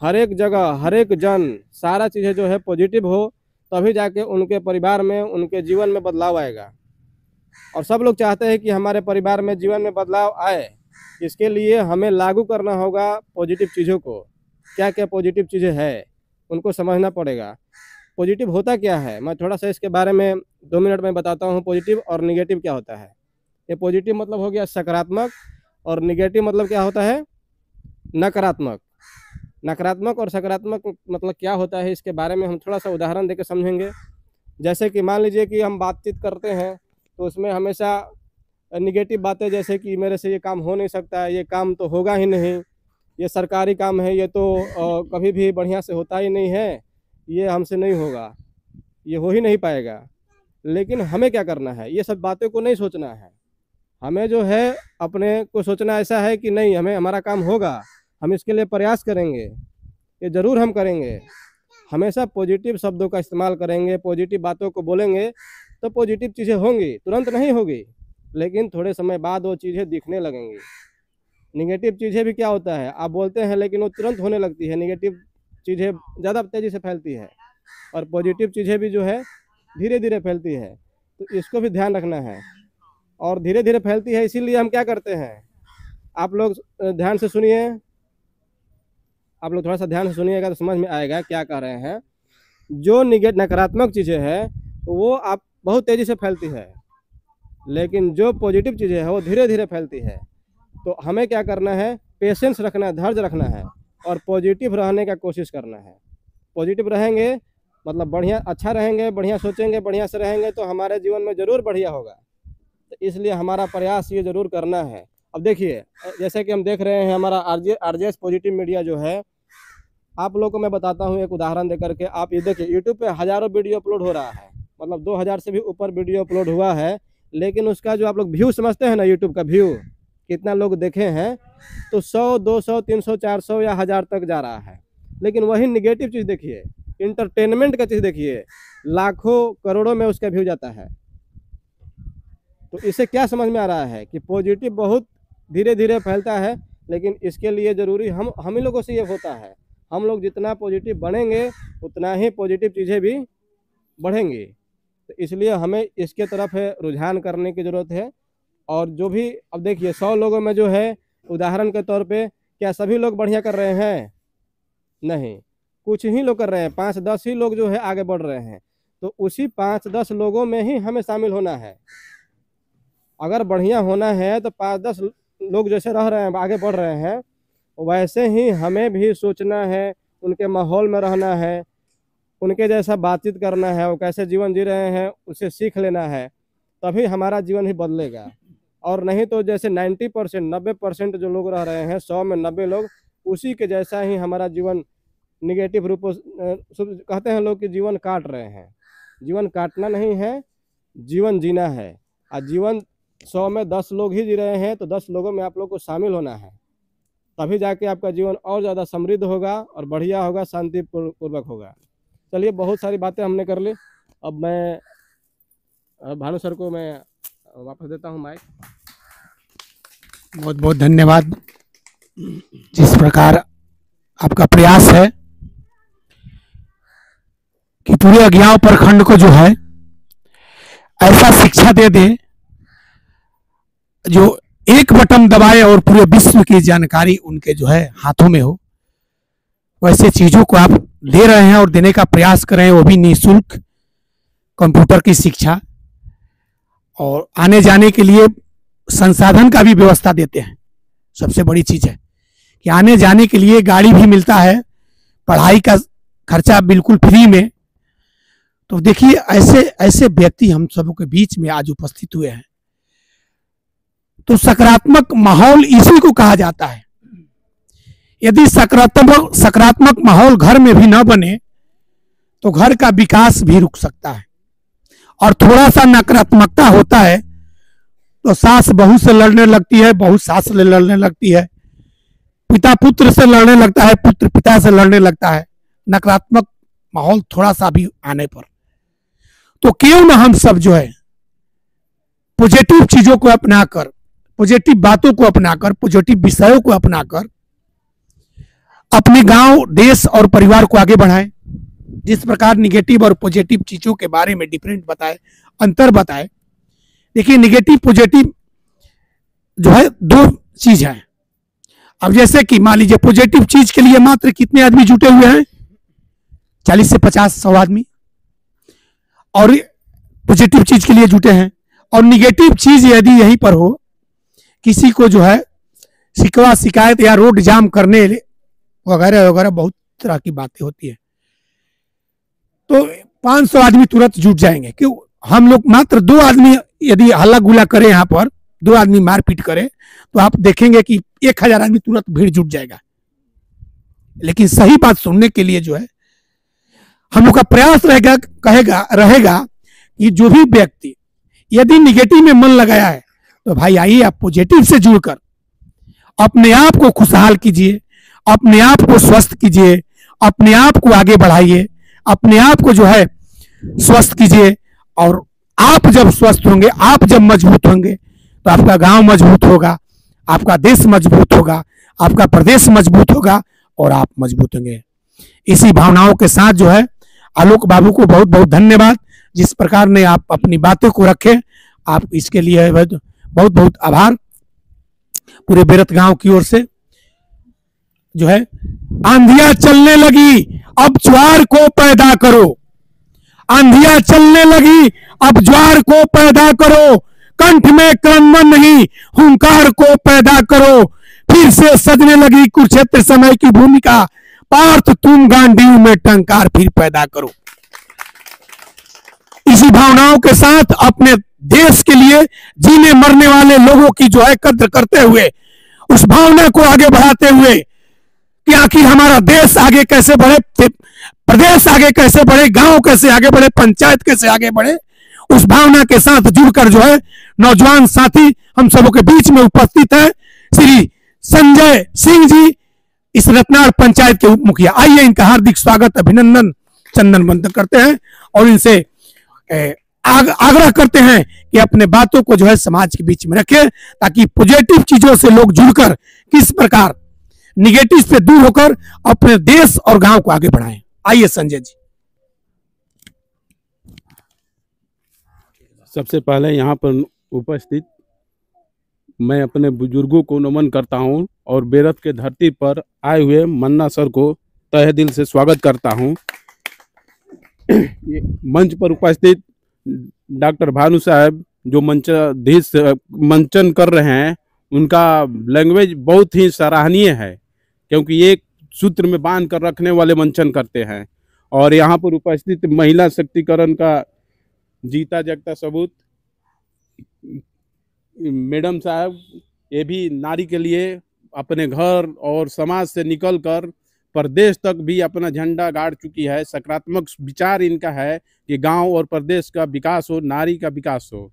हर एक जगह हर एक जन सारा चीज़ें जो है पॉजिटिव हो, तभी जाके उनके परिवार में, उनके जीवन में बदलाव आएगा। और सब लोग चाहते हैं कि हमारे परिवार में जीवन में बदलाव आए। इसके लिए हमें लागू करना होगा पॉजिटिव चीज़ों को। क्या क्या पॉजिटिव चीज़ें हैं उनको समझना पड़ेगा। पॉजिटिव होता क्या है, मैं थोड़ा सा इसके बारे में 2 मिनट में बताता हूँ। पॉजिटिव और निगेटिव क्या होता है। ये पॉजिटिव मतलब हो गया सकारात्मक और निगेटिव मतलब क्या होता है, नकारात्मक। नकारात्मक और सकारात्मक मतलब क्या होता है, इसके बारे में हम थोड़ा सा उदाहरण देकर समझेंगे। जैसे कि मान लीजिए कि हम बातचीत करते हैं तो उसमें हमेशा निगेटिव बातें, जैसे कि मेरे से ये काम हो नहीं सकता है, ये काम तो होगा ही नहीं, ये सरकारी काम है, ये तो कभी भी बढ़िया से होता ही नहीं है, ये हमसे नहीं होगा, ये हो ही नहीं पाएगा। लेकिन हमें क्या करना है, ये सब बातें को नहीं सोचना है। हमें जो है अपने को सोचना ऐसा है कि नहीं, हमें हमारा काम होगा, हम इसके लिए प्रयास करेंगे, ये ज़रूर हम करेंगे। हमेशा पॉजिटिव शब्दों का इस्तेमाल करेंगे, पॉजिटिव बातों को बोलेंगे तो पॉजिटिव चीज़ें होंगी। तुरंत नहीं होगी, लेकिन थोड़े समय बाद वो चीज़ें दिखने लगेंगी। निगेटिव चीज़ें भी क्या होता है, आप बोलते हैं लेकिन वो तुरंत होने लगती है। निगेटिव चीज़ें ज़्यादा तेज़ी से फैलती है और पॉजिटिव चीज़ें भी जो है धीरे धीरे फैलती है। तो इसको भी ध्यान रखना है। और धीरे धीरे फैलती है, इसीलिए हम क्या करते हैं, आप लोग ध्यान से सुनिए, आप लोग थोड़ा सा ध्यान से सुनिएगा तो समझ में आएगा क्या कह रहे हैं। जो नकारात्मक चीज़ें हैं वो आप बहुत तेज़ी से फैलती है, लेकिन जो पॉजिटिव चीज़ें हैं वो धीरे धीरे फैलती है। तो हमें क्या करना है, पेशेंस रखना है, धैर्य रखना है और पॉजिटिव रहने का कोशिश करना है। पॉजिटिव रहेंगे मतलब बढ़िया, अच्छा रहेंगे, बढ़िया सोचेंगे, बढ़िया से रहेंगे तो हमारे जीवन में ज़रूर बढ़िया होगा। तो इसलिए हमारा प्रयास ये ज़रूर करना है। अब देखिए, जैसे कि हम देख रहे हैं हमारा आरजेएस पॉजिटिव मीडिया जो है, आप लोगों को मैं बताता हूँ एक उदाहरण देकर के। आप ये देखिए, यूट्यूब पे हज़ारों वीडियो अपलोड हो रहा है, मतलब 2000 से भी ऊपर वीडियो अपलोड हुआ है, लेकिन उसका जो आप लोग व्यू समझते हैं ना, यूट्यूब का व्यू, कितना लोग देखे हैं तो 100, 200, 300, 400 या 1000 तक जा रहा है। लेकिन वही निगेटिव चीज़ देखिए, इंटरटेनमेंट का चीज़ देखिए, लाखों करोड़ों में उसका व्यू जाता है। तो इससे क्या समझ में आ रहा है कि पॉजिटिव बहुत धीरे धीरे फैलता है, लेकिन इसके लिए ज़रूरी हम ही लोगों से ये होता है। हम लोग जितना पॉजिटिव बनेंगे उतना ही पॉजिटिव चीज़ें भी बढ़ेंगी। तो इसलिए हमें इसके तरफ रुझान करने की ज़रूरत है। और जो भी अब देखिए 100 लोगों में जो है, उदाहरण के तौर पे क्या सभी लोग बढ़िया कर रहे हैं? नहीं, कुछ ही लोग कर रहे हैं, 5-10 ही लोग जो है आगे बढ़ रहे हैं। तो उसी 5-10 लोगों में ही हमें शामिल होना है। अगर बढ़िया होना है तो 5-10 लोग जैसे रह रहे हैं, आगे बढ़ रहे हैं, वैसे ही हमें भी सोचना है, उनके माहौल में रहना है, उनके जैसा बातचीत करना है, वो कैसे जीवन जी रहे हैं उसे सीख लेना है, तभी हमारा जीवन भी बदलेगा। और नहीं तो जैसे 90%, 90% जो लोग रह रहे हैं, 100 में 90 लोग उसी के जैसा ही हमारा जीवन निगेटिव रूपों कहते हैं लोग कि जीवन काट रहे हैं। जीवन काटना नहीं है, जीवन जीना है। और जीवन 100 में 10 लोग ही जी रहे हैं, तो 10 लोगों में आप लोग को शामिल होना है, तभी जाके आपका जीवन और ज़्यादा समृद्ध होगा और बढ़िया होगा, शांति पूर्वक होगा। चलिए, बहुत सारी बातें हमने कर ली। अब मैं भानु सर को मैं वापस देता हूँ माइक। बहुत बहुत धन्यवाद। जिस प्रकार आपका प्रयास है कि पूरे अज्ञाव प्रखंड को जो है ऐसा शिक्षा दे दे जो एक बटन दबाए और पूरे विश्व की जानकारी उनके जो है हाथों में हो, वैसे चीजों को आप दे रहे हैं और देने का प्रयास कर रहे हैं, वो भी निःशुल्क कंप्यूटर की शिक्षा। और आने जाने के लिए संसाधन का भी व्यवस्था देते हैं। सबसे बड़ी चीज है कि आने जाने के लिए गाड़ी भी मिलता है, पढ़ाई का खर्चा बिल्कुल फ्री में। तो देखिए, ऐसे ऐसे व्यक्ति हम सबों के बीच में आज उपस्थित हुए हैं। तो सकारात्मक माहौल इसी को कहा जाता है। यदि सकारात्मक माहौल घर में भी न बने तो घर का विकास भी रुक सकता है। और थोड़ा सा नकारात्मकता होता है तो सास बहू से लड़ने लगती है, बहू सास से लड़ने लगती है, पिता पुत्र से लड़ने लगता है, पुत्र पिता से लड़ने लगता है, नकारात्मक माहौल थोड़ा सा भी आने पर। तो क्यों ना हम सब जो है पॉजिटिव चीजों को अपनाकर, पॉजिटिव बातों को अपनाकर, पॉजिटिव विषयों को अपनाकर अपने गांव, देश और परिवार को आगे बढ़ाएं। जिस प्रकार निगेटिव और पॉजिटिव चीजों के बारे में डिफरेंट बताए, अंतर बताए। देखिए, निगेटिव पॉजिटिव जो है दो चीज है। अब जैसे कि मान लीजिए पॉजिटिव चीज के लिए मात्र कितने आदमी जुटे हुए हैं? 40 से 50-100 आदमी और पॉजिटिव चीज के लिए जुटे हैं। और निगेटिव चीज यदि यहीं पर हो, किसी को जो है शिकवा शिकायत या रोड जाम करने वगैरह वगैरह बहुत तरह की बातें होती है, तो 500 आदमी तुरंत जुट जाएंगे। क्यों? हम लोग मात्र 2 आदमी यदि हल्ला गुल्ला करें, यहाँ पर 2 आदमी मारपीट करें, तो आप देखेंगे कि 1000 आदमी तुरंत भीड़ जुट जाएगा। लेकिन सही बात सुनने के लिए जो है हम लोग का प्रयास रहेगा कि जो भी व्यक्ति यदि निगेटिव में मन लगाया है तो भाई आइए, आप पॉजिटिव से जुड़कर अपने आप को खुशहाल कीजिए, अपने आप को स्वस्थ कीजिए, अपने आप को आगे बढ़ाइए, अपने आप को जो है स्वस्थ कीजिए। और आप जब स्वस्थ होंगे, आप जब मजबूत होंगे, तो आपका गांव मजबूत होगा, आपका देश मजबूत होगा, आपका प्रदेश मजबूत होगा और आप मजबूत होंगे। इसी भावनाओं के साथ जो है आलोक बाबू को बहुत बहुत धन्यवाद। जिस प्रकार ने आप अपनी बातें को रखे, आप इसके लिए बहुत बहुत आभार। पूरे बेरत गांव की ओर से जो है, आंधियां चलने लगी अब ज्वार को पैदा करो, आंधियां चलने लगी अब ज्वार को पैदा करो, कंठ में क्रंदन नहीं हुंकार को पैदा करो, फिर से सजने लगी कुरुक्षेत्र समय की भूमिका, पार्थ तुम गांडीव में टंकार फिर पैदा करो। इसी भावनाओं के साथ अपने देश के लिए जीने मरने वाले लोगों की जो है कद्र करते हुए, उस भावना को आगे बढ़ाते हुए कि आखिर हमारा देश आगे कैसे बढ़े, प्रदेश आगे कैसे बढ़े, गांव कैसे आगे बढ़े, पंचायत कैसे आगे बढ़े, उस भावना के साथ जुड़कर जो है नौजवान साथी हम सबों के बीच में उपस्थित है श्री संजय सिंह जी, इस रतनाड़ पंचायत के उप मुखिया। आइए इनका हार्दिक स्वागत, अभिनंदन, चंदन बंदन करते हैं और इनसे आग्रह करते हैं कि अपने बातों को जो है समाज के बीच में रखें, ताकि पॉजिटिव चीजों से लोग जुड़कर किस प्रकार निगेटिव से दूर होकर अपने देश और गांव को आगे बढ़ाएं। आइए संजय जी। सबसे पहले यहाँ पर उपस्थित मैं अपने बुजुर्गों को नमन करता हूँ और बेरथ के धरती पर आए हुए मन्ना सर को तहे दिल से स्वागत करता हूँ। मंच पर उपस्थित डॉक्टर भानु साहब जो मंचन कर रहे हैं, उनका लैंग्वेज बहुत ही सराहनीय है, क्योंकि एक सूत्र में बांध कर रखने वाले मंचन करते हैं। और यहाँ पर उपस्थित महिला शक्तिकरण का जीता जगता सबूत मैडम साहब, ये भी नारी के लिए अपने घर और समाज से निकलकर प्रदेश तक भी अपना झंडा गाड़ चुकी है। सकारात्मक विचार इनका है कि गांव और प्रदेश का विकास हो, नारी का विकास हो।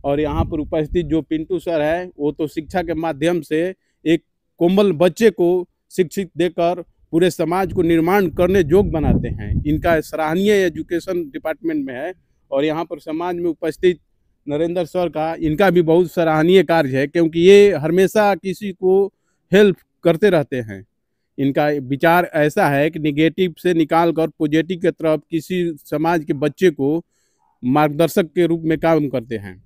और यहाँ पर उपस्थित जो पिंटू सर है, वो तो शिक्षा के माध्यम से एक कोमल बच्चे को शिक्षित देकर पूरे समाज को निर्माण करने योग्य बनाते हैं। इनका सराहनीय एजुकेशन डिपार्टमेंट में है। और यहाँ पर समाज में उपस्थित नरेंद्र सर का, इनका भी बहुत सराहनीय कार्य है, क्योंकि ये हमेशा किसी को हेल्प करते रहते हैं। इनका विचार ऐसा है कि निगेटिव से निकाल कर पॉजिटिव की तरफ किसी समाज के बच्चे को मार्गदर्शक के रूप में काम करते हैं।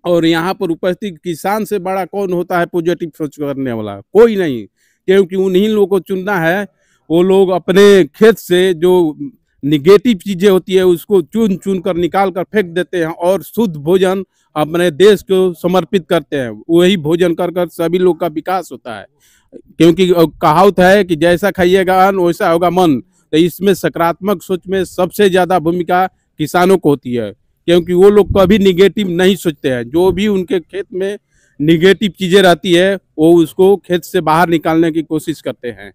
और यहाँ पर उपस्थित किसान से बड़ा कौन होता है पॉजिटिव सोच करने वाला? कोई नहीं, क्योंकि उन्हीं लोगों को चुनना है। वो लोग अपने खेत से जो निगेटिव चीज़ें होती है उसको चुन चुन कर निकाल कर फेंक देते हैं और शुद्ध भोजन अपने देश को समर्पित करते हैं। वही भोजन कर कर सभी लोग का विकास होता है, क्योंकि कहावत है कि जैसा खाइएगा अन्न वैसा होगा मन। तो इसमें सकारात्मक सोच में सबसे ज़्यादा भूमिका किसानों को होती है, क्योंकि वो लोग कभी निगेटिव नहीं सोचते हैं। जो भी उनके खेत में निगेटिव चीज़ें रहती है वो उसको खेत से बाहर निकालने की कोशिश करते हैं।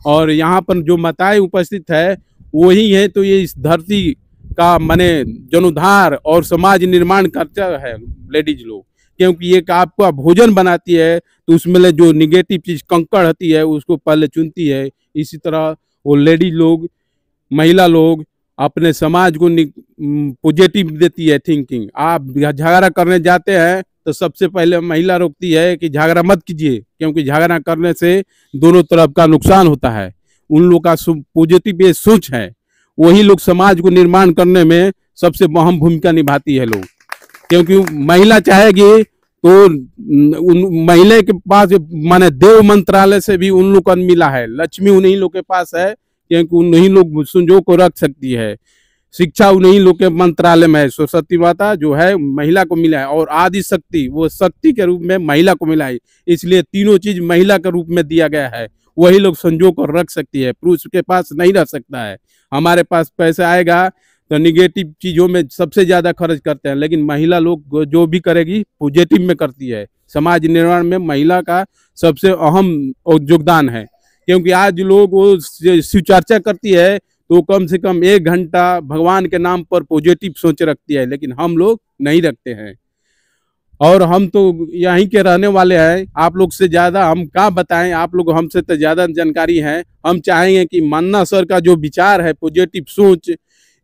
और यहाँ पर जो माताएं उपस्थित है वही है, तो ये इस धरती का माने जनुधार और समाज निर्माण करता है लेडीज लोग, क्योंकि ये आपका भोजन बनाती है तो उसमें जो निगेटिव चीज़ कंकड़ होती है उसको पहले चुनती है। इसी तरह वो लेडीज लोग, महिला लोग अपने समाज को पॉजिटिव देती है थिंकिंग। आप झगड़ा करने जाते हैं तो सबसे पहले महिला रोकती है कि झगड़ा मत कीजिए, क्योंकि झगड़ा करने से दोनों तरफ का नुकसान होता है। उन लोग का पॉजिटिव ये सोच है, वही लोग समाज को निर्माण करने में सबसे अहम भूमिका निभाती है लोग। क्योंकि महिला चाहेगी तो उन महिला के पास माने देव मंत्रालय से भी उन लोग को मिला है, लक्ष्मी उन्हीं लोग के पास है, क्योंकि उन्हीं लोग संजो को रख सकती है। शिक्षा उन्हीं लोग के मंत्रालय में है। सरस्वती माता जो है महिला को मिला है, और आदि शक्ति वो शक्ति के रूप में महिला को मिला है। इसलिए तीनों चीज महिला के रूप में दिया गया है। वही लोग संजो कर रख सकती है, पुरुष के पास नहीं रह सकता है। हमारे पास पैसा आएगा तो निगेटिव चीज़ों में सबसे ज़्यादा खर्च करते हैं, लेकिन महिला लोग जो भी करेगी पॉजिटिव में करती है। समाज निर्माण में महिला का सबसे अहम योगदान है, क्योंकि आज लोग वो शिव चर्चा करती है तो कम से कम 1 घंटा भगवान के नाम पर पॉजिटिव सोच रखती है, लेकिन हम लोग नहीं रखते हैं। और हम तो यहीं के रहने वाले हैं, आप लोग से ज़्यादा हम क्या बताएं, आप लोग हमसे तो ज़्यादा जानकारी है। हम चाहेंगे कि मन्ना सर का जो विचार है पॉजिटिव सोच,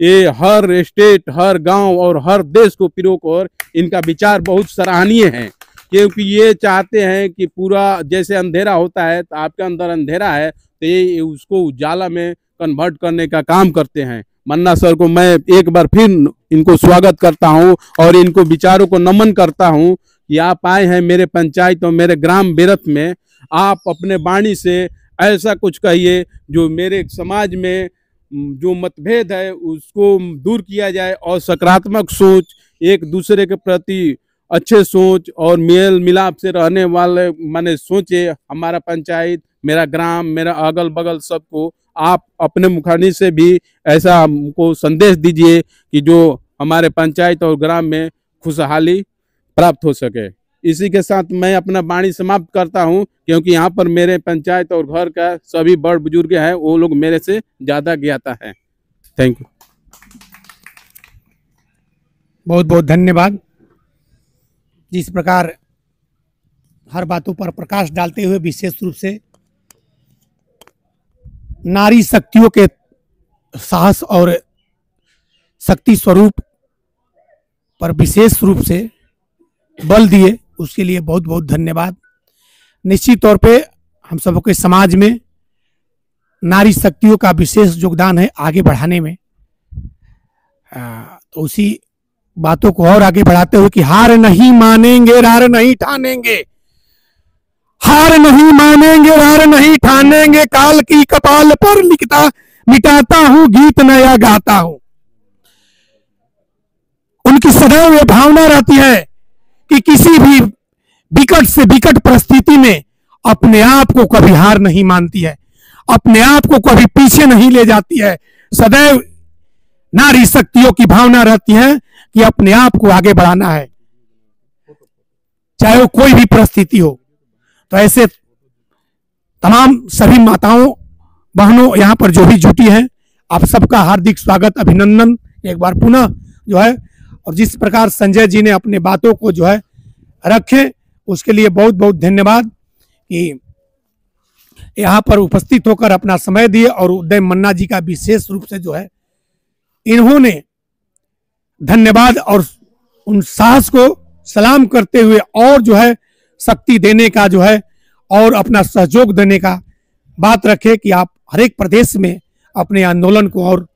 ये हर स्टेट, हर गांव और हर देश को पिरोक, और इनका विचार बहुत सराहनीय है, क्योंकि ये चाहते हैं कि पूरा जैसे अंधेरा होता है तो आपके अंदर अंधेरा है तो ये उसको उजाला में कन्वर्ट करने का काम करते हैं। मन्ना सर को मैं एक बार फिर इनको स्वागत करता हूं और इनको विचारों को नमन करता हूं कि आप आए हैं मेरे पंचायत और मेरे ग्राम बेरथ में। आप अपने वाणी से ऐसा कुछ कहिए जो मेरे समाज में जो मतभेद है उसको दूर किया जाए, और सकारात्मक सोच, एक दूसरे के प्रति अच्छे सोच और मेल मिलाप से रहने वाले माने सोचे। हमारा पंचायत, मेरा ग्राम, मेरा अगल बगल सबको आप अपने मुखानी से भी ऐसा हमको संदेश दीजिए कि जो हमारे पंचायत और ग्राम में खुशहाली प्राप्त हो सके। इसी के साथ मैं अपना वाणी समाप्त करता हूं, क्योंकि यहाँ पर मेरे पंचायत और घर का सभी बड़ बुजुर्ग हैं, वो लोग मेरे से ज़्यादा ज्ञाता है। Thank you. बहुत बहुत धन्यवाद। जिस प्रकार हर बातों पर प्रकाश डालते हुए विशेष रूप से नारी शक्तियों के साहस और शक्ति स्वरूप पर विशेष रूप से बल दिए, उसके लिए बहुत बहुत धन्यवाद। निश्चित तौर पे हम सबके समाज में नारी शक्तियों का विशेष योगदान है आगे बढ़ाने में। तो उसी बातों को और आगे बढ़ाते हुए कि हार नहीं मानेंगे, रार नहीं ठानेंगे, हार नहीं मानेंगे, रार नहीं ठानेंगे, काल की कपाल पर लिखता मिटाता हूं, गीत नया गाता हूं। उनकी सदैव ये भावना रहती है कि किसी भी विकट से विकट परिस्थिति में अपने आप को कभी हार नहीं मानती है, अपने आप को कभी पीछे नहीं ले जाती है। सदैव नारी शक्तियों की भावना रहती है कि अपने आप को आगे बढ़ाना है, चाहे वो कोई भी परिस्थिति हो। तो ऐसे तमाम सभी माताओं बहनों यहाँ पर जो भी जुटी हैं, आप सबका हार्दिक स्वागत, अभिनंदन एक बार पुनः जो है। और जिस प्रकार संजय जी ने अपने बातों को जो है रखे, उसके लिए बहुत बहुत धन्यवाद कि यहाँ पर उपस्थित होकर अपना समय दिए। और उदय मन्ना जी का विशेष रूप से जो है इन्होंने धन्यवाद और उन साहस को सलाम करते हुए और जो है शक्ति देने का जो है और अपना सहयोग देने का बात रखे कि आप हर एक प्रदेश में अपने आंदोलन को और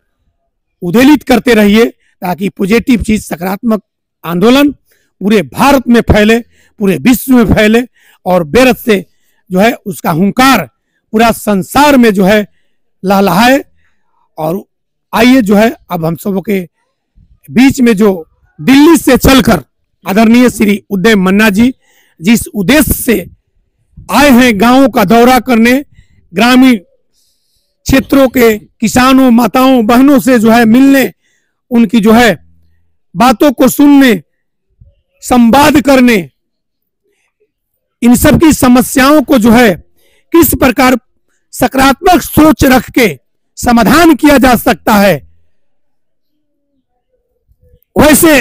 उद्वेलित करते रहिए, ताकि पॉजिटिव चीज, सकारात्मक आंदोलन पूरे भारत में फैले, पूरे विश्व में फैले और बेरत से जो है उसका हुंकार पूरा संसार में जो है लहलहाए। और आइए जो है अब हम सबों के बीच में जो दिल्ली से चलकर आदरणीय श्री उदय मन्ना जी जिस उद्देश्य से आए हैं गांवों का दौरा करने, ग्रामीण क्षेत्रों के किसानों, माताओं, बहनों से जो है मिलने, उनकी जो है बातों को सुनने, संवाद करने, इन सब की समस्याओं को जो है किस प्रकार सकारात्मक सोच रख के समाधान किया जा सकता है, वैसे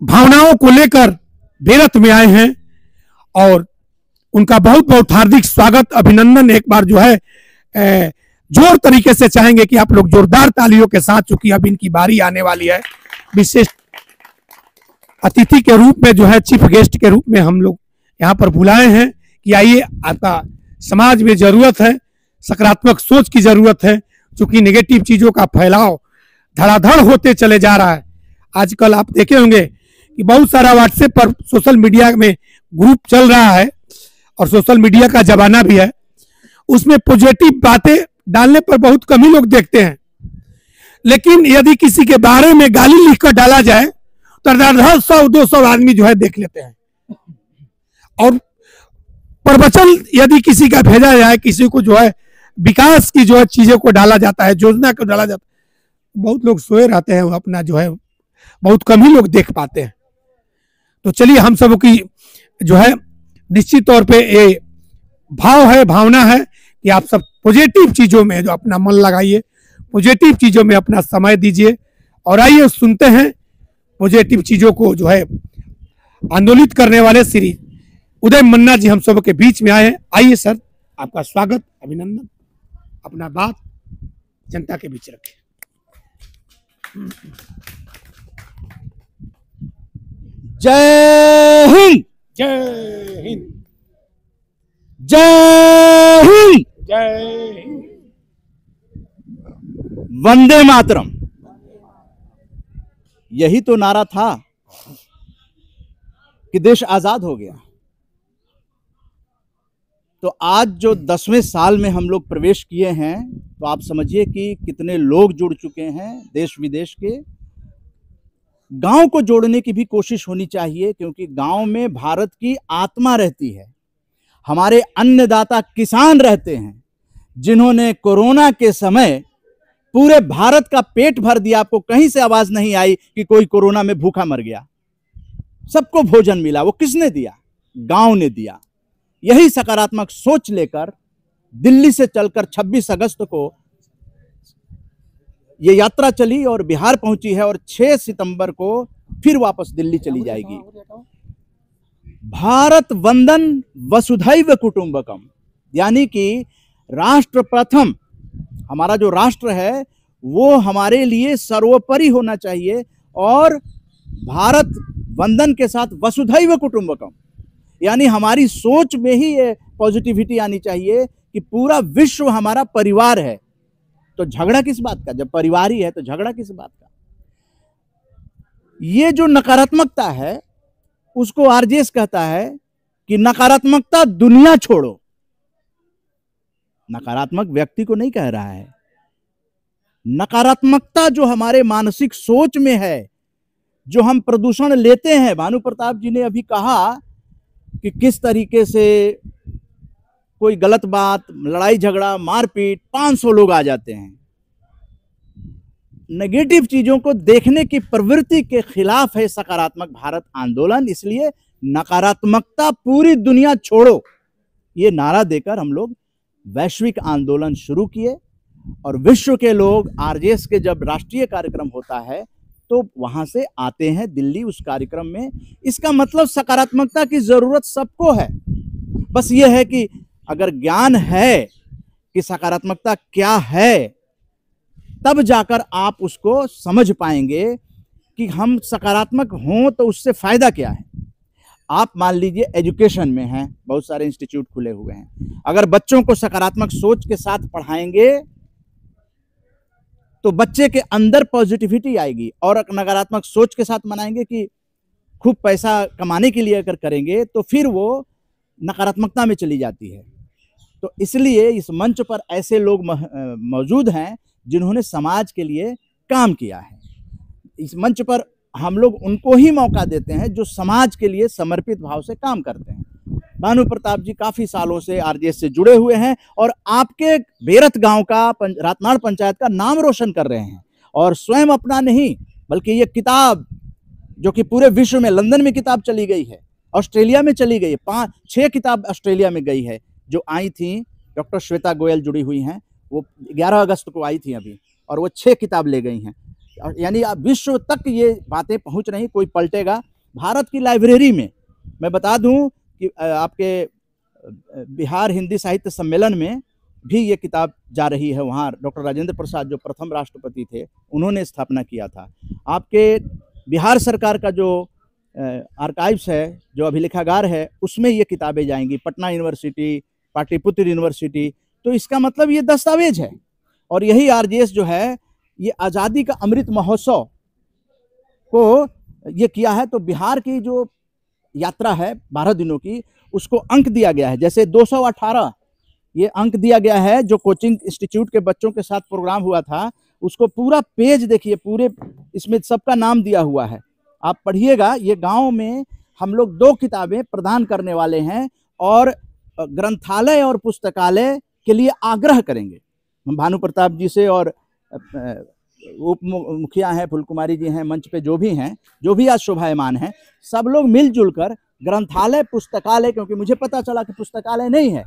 भावनाओं को लेकर बेरत में आए हैं। और उनका बहुत बहुत हार्दिक स्वागत, अभिनंदन एक बार जो है जोर तरीके से चाहेंगे कि आप लोग जोरदार तालियों के साथ, चूंकि अब इनकी बारी आने वाली है, विशेष अतिथि के रूप में जो है, चीफ गेस्ट के रूप में हम लोग यहाँ पर बुलाए हैं कि आइए, आपका समाज में जरूरत है, सकारात्मक सोच की जरूरत है, क्योंकि नेगेटिव चीजों का फैलाव धड़ाधड़ होते चले जा रहा है। आजकल आप देखे होंगे कि बहुत सारा व्हाट्सएप पर सोशल मीडिया में ग्रुप चल रहा है और सोशल मीडिया का जमाना भी है, उसमें पॉजिटिव बातें डालने पर बहुत कम ही लोग देखते हैं। लेकिन यदि किसी के बारे में गाली लिखकर डाला जाए तो 100-200 आदमी जो है देख लेते हैं। और प्रवचन यदि किसी का भेजा जाए, किसी को जो है विकास की जो है चीजों को डाला जाता है, योजना को डाला जाता है, बहुत लोग सोए रहते हैं, वो अपना जो है बहुत कम ही लोग देख पाते हैं। तो चलिए, हम सब की जो है निश्चित तौर पे ये भाव है, भावना है कि आप सब पॉजिटिव चीजों में जो अपना मन लगाइए, पॉजिटिव चीजों में अपना समय दीजिए। और आइए सुनते हैं पॉजिटिव चीजों को जो है आंदोलित करने वाले श्री उदय मन्ना जी हम सब के बीच में आए हैं। आइए सर, आपका स्वागत, अभिनंदन, अपना बात जनता के बीच रखें। जय हिंद, जय हिंद, जय हिंद, जय हिंद, वंदे मातरम। यही तो नारा था कि देश आजाद हो गया। तो आज जो 10वें साल में हम लोग प्रवेश किए हैं, तो आप समझिए कि कितने लोग जुड़ चुके हैं देश विदेश के। गांव को जोड़ने की भी कोशिश होनी चाहिए, क्योंकि गांव में भारत की आत्मा रहती है। हमारे अन्नदाता किसान रहते हैं, जिन्होंने कोरोना के समय पूरे भारत का पेट भर दिया। आपको कहीं से आवाज नहीं आई कि कोई कोरोना में भूखा मर गया। सबको भोजन मिला। वो किसने दिया? गांव ने दिया। यही सकारात्मक सोच लेकर दिल्ली से चलकर 26 अगस्त को ये यात्रा चली और बिहार पहुंची है, और 6 सितंबर को फिर वापस दिल्ली चली जाएगी। भारत वंदन वसुधैव कुटुंबकम, यानी कि राष्ट्र प्रथम, हमारा जो राष्ट्र है वो हमारे लिए सर्वोपरि होना चाहिए, और भारत वंदन के साथ वसुधैव कुटुंबकम, यानी हमारी सोच में ही ये पॉजिटिविटी आनी चाहिए कि पूरा विश्व हमारा परिवार है। तो झगड़ा किस बात का, जब परिवार ही है तो झगड़ा किस बात का। ये जो नकारात्मकता है उसको आरजेएस कहता है कि नकारात्मकता दुनिया छोड़ो। नकारात्मक व्यक्ति को नहीं कह रहा है, नकारात्मकता जो हमारे मानसिक सोच में है, जो हम प्रदूषण लेते हैं। भानु प्रताप जी ने अभी कहा कि किस तरीके से कोई गलत बात, लड़ाई झगड़ा, मारपीट, 500 लोग आ जाते हैं। नेगेटिव चीजों को देखने की प्रवृत्ति के खिलाफ है सकारात्मक भारत आंदोलन। इसलिए नकारात्मकता पूरी दुनिया छोड़ो, ये नारा देकर हम लोग वैश्विक आंदोलन शुरू किए, और विश्व के लोग आरजेएस के जब राष्ट्रीय कार्यक्रम होता है तो वहां से आते हैं दिल्ली उस कार्यक्रम में। इसका मतलब सकारात्मकता की जरूरत सबको है। बस ये है कि अगर ज्ञान है कि सकारात्मकता क्या है, तब जाकर आप उसको समझ पाएंगे कि हम सकारात्मक हों तो उससे फायदा क्या है। आप मान लीजिए एजुकेशन में हैं, बहुत सारे इंस्टीट्यूट खुले हुए हैं, अगर बच्चों को सकारात्मक सोच के साथ पढ़ाएंगे तो बच्चे के अंदर पॉजिटिविटी आएगी, और नकारात्मक सोच के साथ मनाएंगे कि खूब पैसा कमाने के लिए अगर करेंगे तो फिर वो नकारात्मकता में चली जाती है। तो इसलिए इस मंच पर ऐसे लोग मौजूद हैं जिन्होंने समाज के लिए काम किया है। इस मंच पर हम लोग उनको ही मौका देते हैं जो समाज के लिए समर्पित भाव से काम करते हैं। भानु प्रताप जी काफी सालों से आरजेएस से जुड़े हुए हैं और आपके बेरथ गांव का, रातनाड़ पंचायत का नाम रोशन कर रहे हैं। और स्वयं अपना नहीं, बल्कि ये किताब जो कि पूरे विश्व में, लंदन में किताब चली गई है, ऑस्ट्रेलिया में चली गई है, 5-6 किताब ऑस्ट्रेलिया में गई है जो आई थी। डॉक्टर श्वेता गोयल जुड़ी हुई हैं, वो 11 अगस्त को आई थी अभी, और वो 6 किताब ले गई हैं। यानी विश्व तक ये बातें पहुंच रही, कोई पलटेगा। भारत की लाइब्रेरी में मैं बता दूं कि आपके बिहार हिंदी साहित्य सम्मेलन में भी ये किताब जा रही है। वहाँ डॉक्टर राजेंद्र प्रसाद जो प्रथम राष्ट्रपति थे, उन्होंने स्थापना किया था। आपके बिहार सरकार का जो आर्काइव्स है, जो अभिलेखागार है, उसमें ये किताबें जाएंगी। Patna university, Pataliputra university. तो इसका मतलब ये दस्तावेज है। और यही आरजेएस जो है ये आज़ादी का अमृत महोत्सव को ये किया है। तो बिहार की जो यात्रा है 12 दिनों की, उसको अंक दिया गया है। जैसे 218 ये अंक दिया गया है, जो कोचिंग इंस्टीट्यूट के बच्चों के साथ प्रोग्राम हुआ था, उसको पूरा पेज देखिए, पूरे इसमें सबका नाम दिया हुआ है, आप पढ़िएगा। ये गांव में हम लोग 2 किताबें प्रदान करने वाले हैं और ग्रंथालय और पुस्तकालय के लिए आग्रह करेंगे हम भानु प्रताप जी से, और उप मुखिया हैं, फूल कुमारी जी हैं, मंच पे जो भी हैं, जो भी आज शोभायमान हैं, सब लोग मिलजुल कर ग्रंथालय, पुस्तकालय, क्योंकि मुझे पता चला कि पुस्तकालय नहीं है,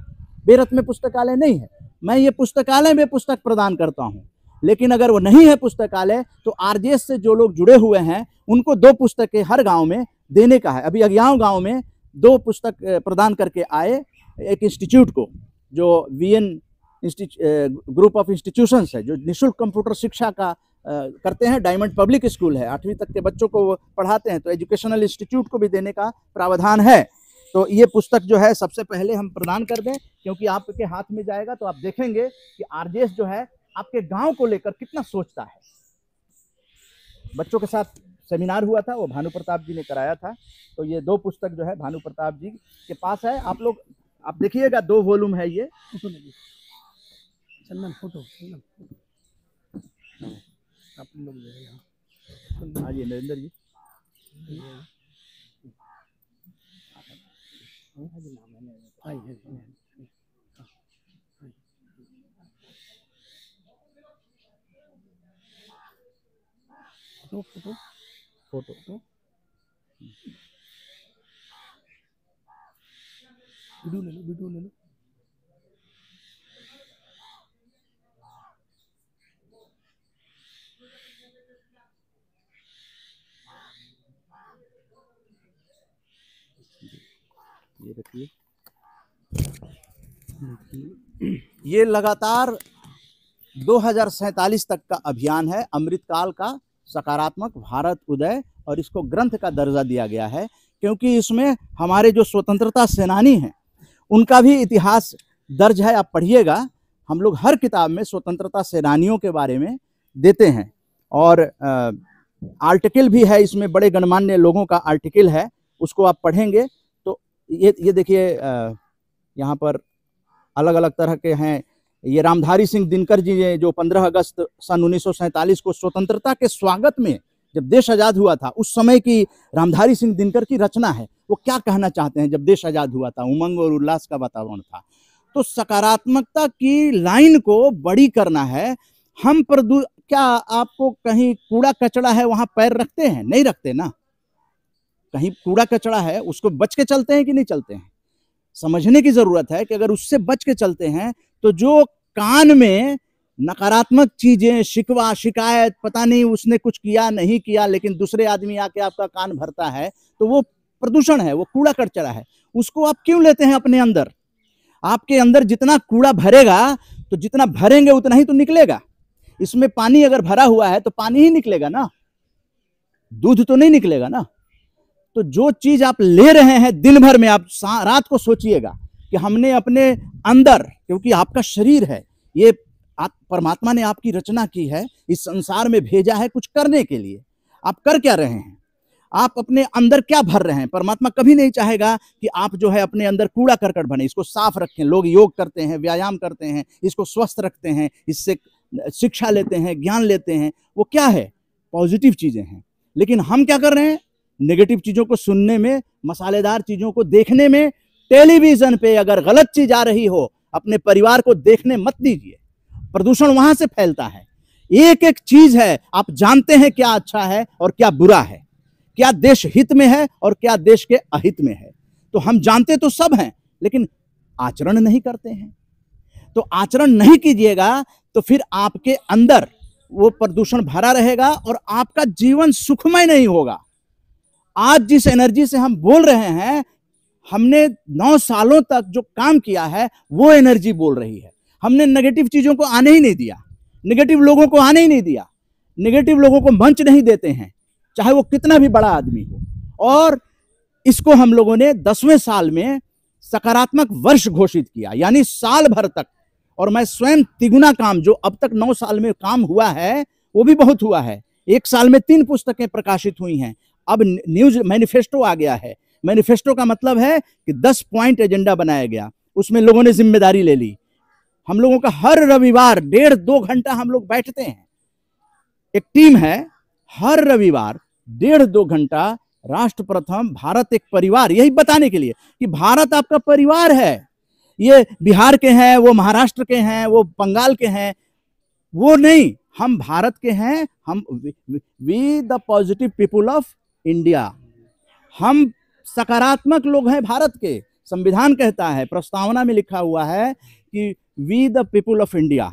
बेरथ में पुस्तकालय नहीं है। मैं ये पुस्तकालय में पुस्तक प्रदान करता हूँ, लेकिन अगर वो नहीं है पुस्तकालय, तो आरजेएस से जो लोग जुड़े हुए हैं उनको 2 पुस्तकें हर गांव में देने का है। अभी अज्ञाव गांव में 2 पुस्तक प्रदान करके आए एक इंस्टीट्यूट को, जो वीएन ग्रुप ऑफ इंस्टीट्यूशंस है, जो निःशुल्क कंप्यूटर शिक्षा का करते हैं। डायमंड पब्लिक स्कूल है, 8वीं तक के बच्चों को पढ़ाते हैं, तो एजुकेशनल इंस्टीट्यूट को भी देने का प्रावधान है। तो ये पुस्तक जो है सबसे पहले हम प्रदान कर दें, क्योंकि आपके हाथ में जाएगा तो आप देखेंगे कि आरजेएस जो है आपके गांव को लेकर कितना सोचता है। बच्चों के साथ सेमिनार हुआ था, वो भानु प्रताप जी ने कराया था। तो ये 2 पुस्तक जो है भानु प्रताप जी के पास है। आप लोग आप देखिएगा, 2 वॉल्यूम है ये। चंदन फोटो आप लोग हाँ जी, नरेंद्र जी। फोटो फोटो फोटो तो वीडियो ले लो, वीडियो ले लो। ये रखिए। ये लगातार 2047 तक का अभियान है, अमृतकाल का सकारात्मक भारत उदय, और इसको ग्रंथ का दर्जा दिया गया है क्योंकि इसमें हमारे जो स्वतंत्रता सेनानी हैं उनका भी इतिहास दर्ज है। आप पढ़िएगा, हम लोग हर किताब में स्वतंत्रता सेनानियों के बारे में देते हैं, और आर्टिकल भी है इसमें, बड़े गणमान्य लोगों का आर्टिकल है, उसको आप पढ़ेंगे तो ये देखिए यहाँ पर अलग अलग तरह के हैं। ये रामधारी सिंह दिनकर जी ने जो 15 अगस्त सन 1947 को स्वतंत्रता के स्वागत में जब देश आज़ाद हुआ था, उस समय की रामधारी सिंह दिनकर की रचना है। वो क्या कहना चाहते हैं जब देश आज़ाद हुआ था, उमंग और उल्लास का वातावरण था। तो सकारात्मकता की लाइन को बड़ी करना है। हम क्या आपको कहीं कूड़ा कचरा है वहां पैर रखते हैं? नहीं रखते ना। कहीं कूड़ा कचरा है उसको बच के चलते हैं कि नहीं चलते हैं? समझने की जरूरत है कि अगर उससे बच के चलते हैं तो जो कान में नकारात्मक चीजें, शिकवा शिकायत, पता नहीं उसने कुछ किया नहीं किया, लेकिन दूसरे आदमी आके आपका कान भरता है, तो वो प्रदूषण है, वो कूड़ा कचरा है। उसको आप क्यों लेते हैं अपने अंदर? आपके अंदर जितना कूड़ा भरेगा तो जितना भरेंगे उतना ही तो निकलेगा। इसमें पानी अगर भरा हुआ है तो पानी ही निकलेगा ना, दूध तो नहीं निकलेगा ना। तो जो चीज आप ले रहे हैं दिन भर में, आप रात को सोचिएगा कि हमने अपने अंदर, क्योंकि आपका शरीर है, ये परमात्मा ने आपकी रचना की है, इस संसार में भेजा है कुछ करने के लिए। आप कर क्या रहे हैं? आप अपने अंदर क्या भर रहे हैं? परमात्मा कभी नहीं चाहेगा कि आप जो है अपने अंदर कूड़ा करकट भरें। इसको साफ रखें। लोग योग करते हैं, व्यायाम करते हैं, इसको स्वस्थ रखते हैं, इससे शिक्षा लेते हैं, ज्ञान लेते हैं, वो क्या है? पॉजिटिव चीजें हैं। लेकिन हम क्या कर रहे हैं? नेगेटिव चीजों को सुनने में, मसालेदार चीजों को देखने में। टेलीविजन पे अगर गलत चीज आ रही हो, अपने परिवार को देखने मत दीजिए। प्रदूषण वहां से फैलता है। एक एक चीज है, आप जानते हैं क्या अच्छा है और क्या बुरा है, क्या देश हित में है और क्या देश के अहित में है। तो हम जानते तो सब हैं, लेकिन आचरण नहीं करते हैं। तो आचरण नहीं कीजिएगा तो फिर आपके अंदर वो प्रदूषण भरा रहेगा और आपका जीवन सुखमय नहीं होगा। आज जिस एनर्जी से हम बोल रहे हैं, हमने 9 सालों तक जो काम किया है वो एनर्जी बोल रही है। हमने नेगेटिव चीजों को आने ही नहीं दिया, नेगेटिव लोगों को आने ही नहीं दिया, नेगेटिव लोगों को मंच नहीं देते हैं, चाहे वो कितना भी बड़ा आदमी हो। और इसको हम लोगों ने 10वें साल में सकारात्मक वर्ष घोषित किया, यानी साल भर तक। और मैं स्वयं तिगुना काम, जो अब तक 9 साल में काम हुआ है वो भी बहुत हुआ है। 1 साल में 3 पुस्तकें प्रकाशित हुई हैं। अब न्यूज मैनिफेस्टो आ गया है। मैनिफेस्टो का मतलब है कि 10 पॉइंट एजेंडा बनाया गया, उसमें लोगों ने जिम्मेदारी ले ली। हम लोगों का हर रविवार 1.5-2 घंटा हम लोग बैठते हैं, एक टीम है, हर रविवार 1.5-2 घंटा राष्ट्र प्रथम, भारत एक परिवार, यही बताने के लिए कि भारत आपका परिवार है। ये बिहार के हैं, वो महाराष्ट्र के हैं, वो बंगाल के हैं, वो नहीं, हम भारत के हैं। हम we the positive people of India, हम सकारात्मक लोग हैं भारत के। संविधान कहता है, प्रस्तावना में लिखा हुआ है कि we the people of India,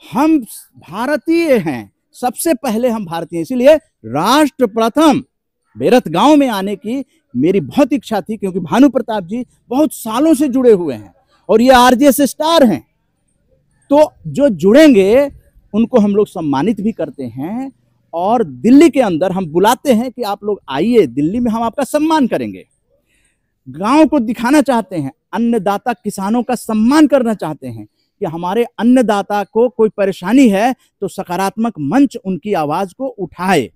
हम भारतीय हैं, सबसे पहले हम भारतीय। इसीलिए राष्ट्र प्रथम बेरथ गांव में आने की मेरी बहुत इच्छा थी, क्योंकि भानु प्रताप जी बहुत सालों से जुड़े हुए हैं और ये आरजेएस स्टार हैं। तो जो जुड़ेंगे उनको हम लोग सम्मानित भी करते हैं, और दिल्ली के अंदर हम बुलाते हैं कि आप लोग आइए, दिल्ली में हम आपका सम्मान करेंगे। गांव को दिखाना चाहते हैं, अन्नदाता किसानों का सम्मान करना चाहते हैं कि हमारे अन्नदाता को कोई परेशानी है तो सकारात्मक मंच उनकी आवाज को उठाए।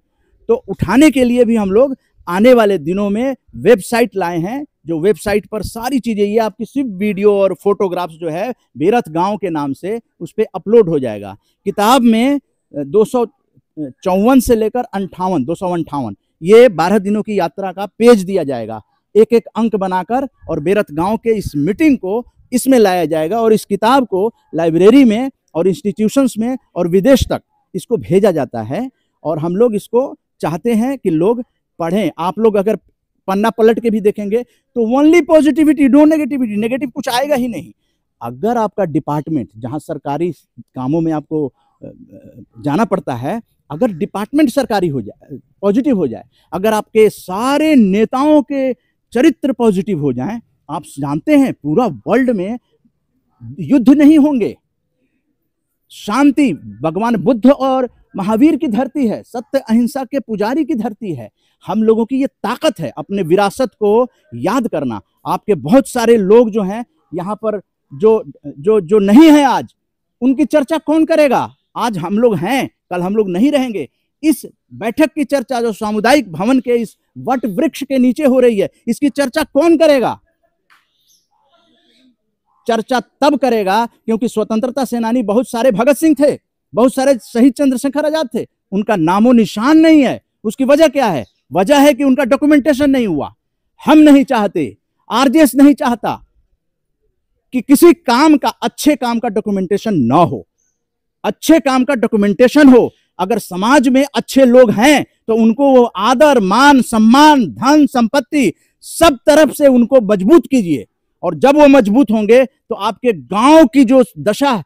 तो उठाने के लिए भी हम लोग आने वाले दिनों में वेबसाइट लाए हैं, जो वेबसाइट पर सारी चीजें, ये आपकी सिर्फ वीडियो और फोटोग्राफ्स जो है बेरथ गांव के नाम से उस पर अपलोड हो जाएगा। किताब में 254 से लेकर 258 ये 12 दिनों की यात्रा का पेज दिया जाएगा, एक एक अंक बनाकर, और बेरथ गांव के इस मीटिंग को इसमें लाया जाएगा। और इस किताब को लाइब्रेरी में और इंस्टीट्यूशंस में और विदेश तक इसको भेजा जाता है, और हम लोग इसको चाहते हैं कि लोग पढ़ें। आप लोग अगर पन्ना पलट के भी देखेंगे तो only positivity, no negativity, negative कुछ आएगा ही नहीं। अगर आपका डिपार्टमेंट, जहां सरकारी कामों में आपको जाना पड़ता है, अगर डिपार्टमेंट सरकारी हो जाए, पॉजिटिव हो जाए, अगर आपके सारे नेताओं के चरित्र पॉजिटिव हो जाएं, आप जानते हैं पूरा वर्ल्ड में युद्ध नहीं होंगे, शांति भगवान बुद्ध और महावीर की धरती है, सत्य अहिंसा के पुजारी की धरती है। हम लोगों की ये ताकत है अपने विरासत को याद करना। आपके बहुत सारे लोग जो हैं यहाँ पर जो जो जो नहीं है आज, उनकी चर्चा कौन करेगा? आज हम लोग हैं, कल हम लोग नहीं रहेंगे। इस बैठक की चर्चा जो सामुदायिक भवन के इस वट वृक्ष के नीचे हो रही है, इसकी चर्चा कौन करेगा? चर्चा तब करेगा क्योंकि स्वतंत्रता सेनानी बहुत सारे भगत सिंह थे, बहुत सारे शहीद चंद्रशेखर आजाद थे, उनका नामो निशान नहीं है। उसकी वजह क्या है? वजह है कि उनका डॉक्यूमेंटेशन नहीं हुआ। हम नहीं चाहते, आरजेएस नहीं चाहता कि किसी काम का, अच्छे काम का डॉक्यूमेंटेशन ना हो। अच्छे काम का डॉक्यूमेंटेशन हो। अगर समाज में अच्छे लोग हैं तो उनको वो आदर, मान, सम्मान, धन, संपत्ति सब तरफ से उनको मजबूत कीजिए। और जब वो मजबूत होंगे तो आपके गांव की जो दशा